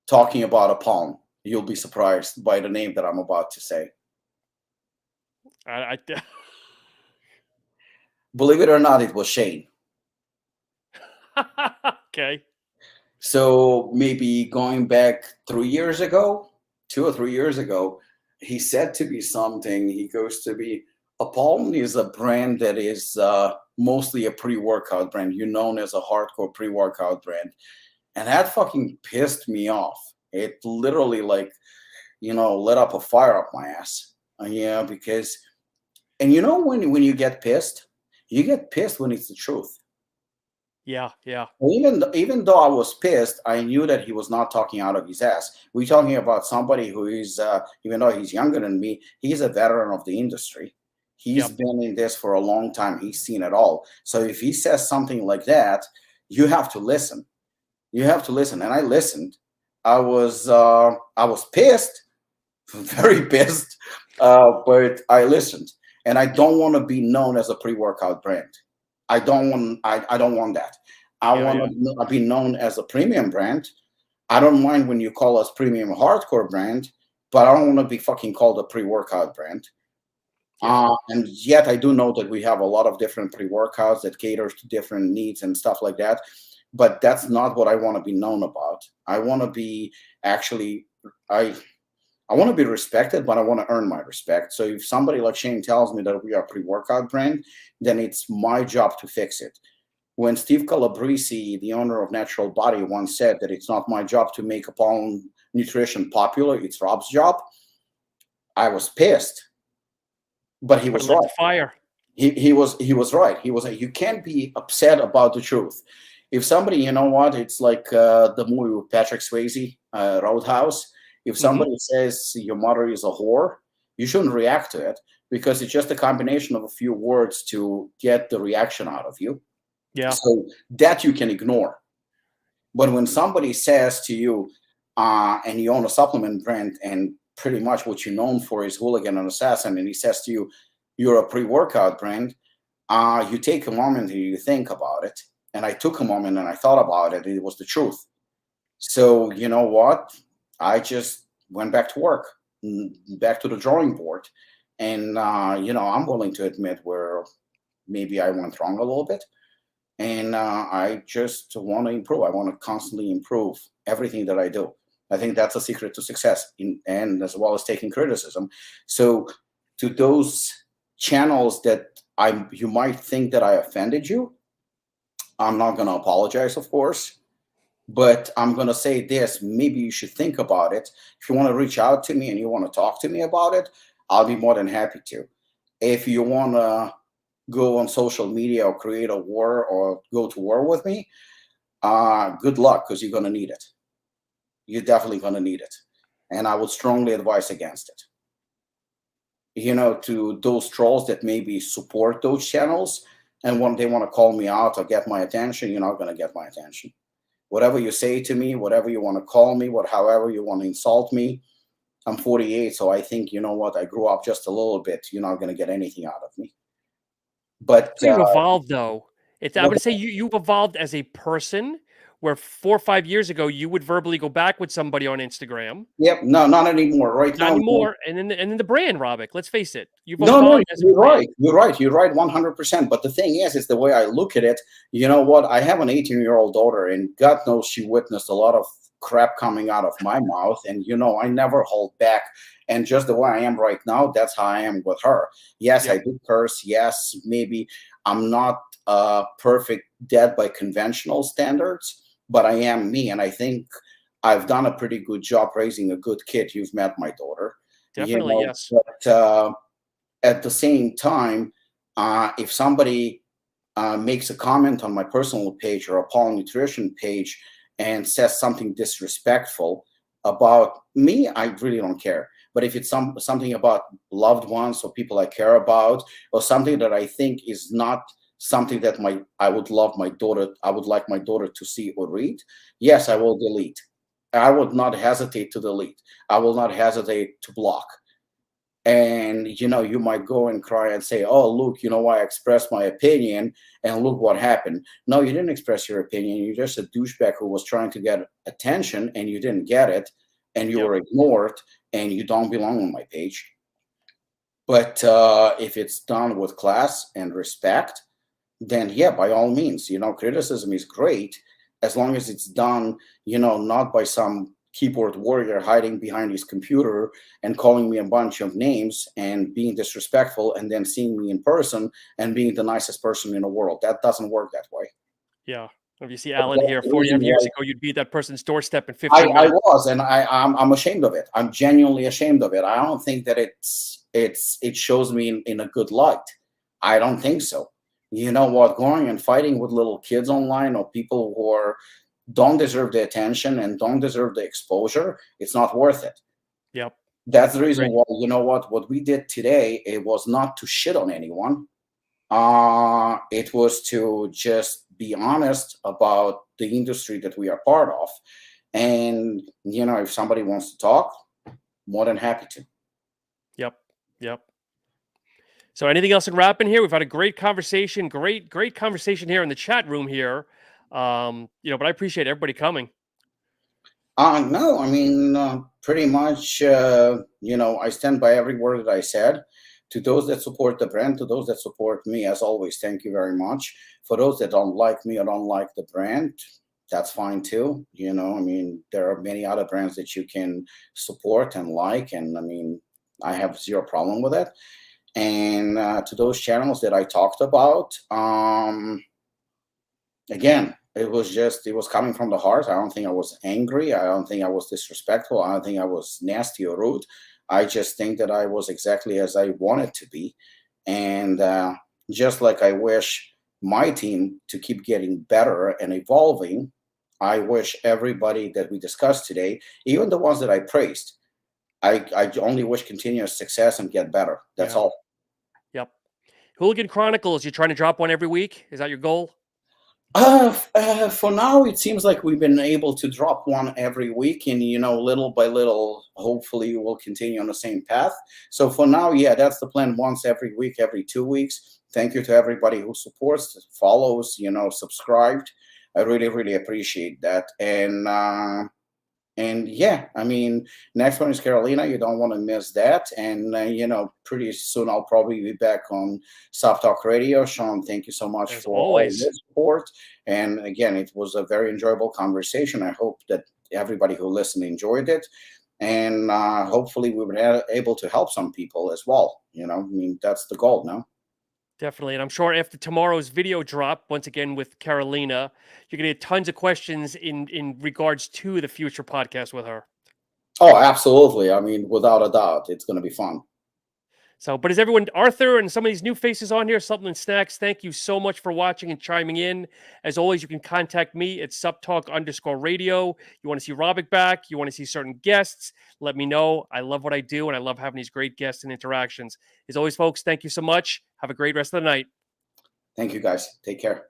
talking about Apollon? You'll be surprised by the name that I'm about to say. Believe it or not, it was Shane. Okay. So maybe going back 3 years ago, 2 or 3 years ago, he said to me something. He goes to me, Apollon is a brand that is mostly a pre-workout brand. You're known as a hardcore pre-workout brand. And that fucking pissed me off. It literally, like, lit up a fire up my ass. Because, and when you get pissed when it's the truth. Yeah. Even though I was pissed, I knew that he was not talking out of his ass. We're talking about somebody who is, even though he's younger than me, he's a veteran of the industry. He's been in this for a long time. He's seen it all. So if he says something like that, you have to listen. And I listened. I was pissed, very pissed, but I listened. And I don't want to be known as a pre-workout brand. I don't want that. I want to be known as a premium brand. I don't mind when you call us premium hardcore brand, but I don't want to be fucking called a pre-workout brand. And yet I do know that we have a lot of different pre-workouts that caters to different needs and stuff like that. But that's not what I want to be known about. I want to be I want to be respected, but I want to earn my respect. So if somebody like Shane tells me that we are a pre-workout brand, then it's my job to fix it. When Steve Calabrese, the owner of Natural Body, once said that it's not my job to make Apollon nutrition popular, it's Rob's job, I was pissed. But he was right. Fire. he was right. He was like, you can't be upset about the truth. If somebody, you know what, it's like the movie with Patrick Swayze, Roadhouse. If Hmm. somebody says your mother is a whore, you shouldn't react to it because it's just a combination of a few words to get the reaction out of you. Yeah. So that you can ignore. But when somebody says to you, and you own a supplement brand, and pretty much what you're known for is Hooligan and Assassin, and he says to you, you're a pre-workout brand, you take a moment and you think about it. And I took a moment and I thought about it. It was the truth. So you know what? I just went back to work, back to the drawing board, and I'm willing to admit where maybe I went wrong a little bit, and I just want to improve. I want to constantly improve everything that I do. I think that's a secret to success, and as well as taking criticism. So, to those channels that you might think that I offended you, I'm not going to apologize, of course, but I'm going to say this. Maybe you should think about it. If you want to reach out to me and you want to talk to me about it, I'll be more than happy to. If you want to go on social media or create a war or go to war with me, good luck, because you're going to need it. You're definitely going to need it. And I would strongly advise against it. To those trolls that maybe support those channels and when they want to call me out or get my attention, you're not going to get my attention. Whatever you say to me, whatever you want to call me, however you want to insult me, I'm 48, so I think, you know what, I grew up just a little bit. You're not going to get anything out of me. But So you've evolved, though. I what would say you've evolved as a person, where 4 or 5 years ago you would verbally go back with somebody on Instagram. Yep. No, not anymore. Right Not now, no. anymore. And then the brand, Robic. Let's face it. You've No, evolved as a you're brand. right. You're right. You're right 100%. But the thing is the way I look at it, you know what? I have an 18-year-old daughter, and God knows she witnessed a lot of crap coming out of my mouth. And, I never hold back. And just the way I am right now, that's how I am with her. Yes, I Yep. do curse. Yes, maybe I'm not a perfect dad by conventional standards, but I am me. And I think I've done a pretty good job raising a good kid. You've met my daughter, Definitely, yes. but at the same time, if somebody makes a comment on my personal page or Apollon Nutrition page and says something disrespectful about me, I really don't care. But if it's something about loved ones or people I care about, or something that I think is not something that I would like my daughter to see or read, yes, I will delete. I would not hesitate to delete. I will not hesitate to block. And you might go and cry and say, oh, look, I expressed my opinion and look what happened. No, you didn't express your opinion. You're just a douchebag who was trying to get attention and you didn't get it, and you Yep. were ignored, and you don't belong on my page. But if it's done with class and respect, then yeah, by all means, criticism is great as long as it's done, not by some keyboard warrior hiding behind his computer and calling me a bunch of names and being disrespectful and then seeing me in person and being the nicest person in the world. That doesn't work that way. Yeah. If you see But Alan that's here the 40 reason odd years why ago, you'd be at that person's doorstep in I, 15 I minutes. was, and I'm ashamed of it. I'm genuinely ashamed of it. I don't think that it shows me in a good light. I don't think so. You know what? Going and fighting with little kids online or people who don't deserve the attention and don't deserve the exposure, it's not worth it. Yep. That's the I reason agree. why, what we did today, it was not to shit on anyone. It was to just be honest about the industry that we are part of. And, if somebody wants to talk, more than happy to. Yep. Yep. So anything else in wrapping here? We've had a great conversation. Great conversation here in the chat room here. But I appreciate everybody coming. No, I mean, pretty much, I stand by every word that I said. To those that support the brand, to those that support me, as always, thank you very much. For those that don't like me or don't like the brand, that's fine too. I mean, there are many other brands that you can support and like, and I mean, I have zero problem with it. And to those channels that I talked about, again, it was coming from the heart. I don't think I was angry. I don't think I was disrespectful. I don't think I was nasty or rude. I just think that I was exactly as I wanted to be. And just like I wish my team to keep getting better and evolving, I wish everybody that we discussed today, even the ones that I praised, I only wish continuous success and get better. That's Yeah. all. Yep. Hooligan Chronicles, you're trying to drop one every week? Is that your goal? For now, it seems like we've been able to drop one every week, and little by little, hopefully, we'll continue on the same path. So for now, yeah, that's the plan. Once every week, every 2 weeks. Thank you to everybody who supports, follows, subscribed. I really, really appreciate that. And yeah, I mean, next one is Carolina. You don't want to miss that. And pretty soon I'll probably be back on Soft Talk Radio. Sean, thank you so much As for all always. the support. And again, it was a very enjoyable conversation. I hope that everybody who listened enjoyed it. And hopefully we were able to help some people as well. I mean, that's the goal now. Definitely. And I'm sure after tomorrow's video drop, once again with Carolina, you're going to get tons of questions in regards to the future podcast with her. Oh, absolutely. I mean, without a doubt, it's going to be fun. So, but as everyone, Arthur and some of these new faces on here, Supplement Snacks, thank you so much for watching and chiming in. As always, you can contact me at subtalk_radio. You want to see Robic back? You want to see certain guests? Let me know. I love what I do, and I love having these great guests and interactions. As always, folks, thank you so much. Have a great rest of the night. Thank you, guys. Take care.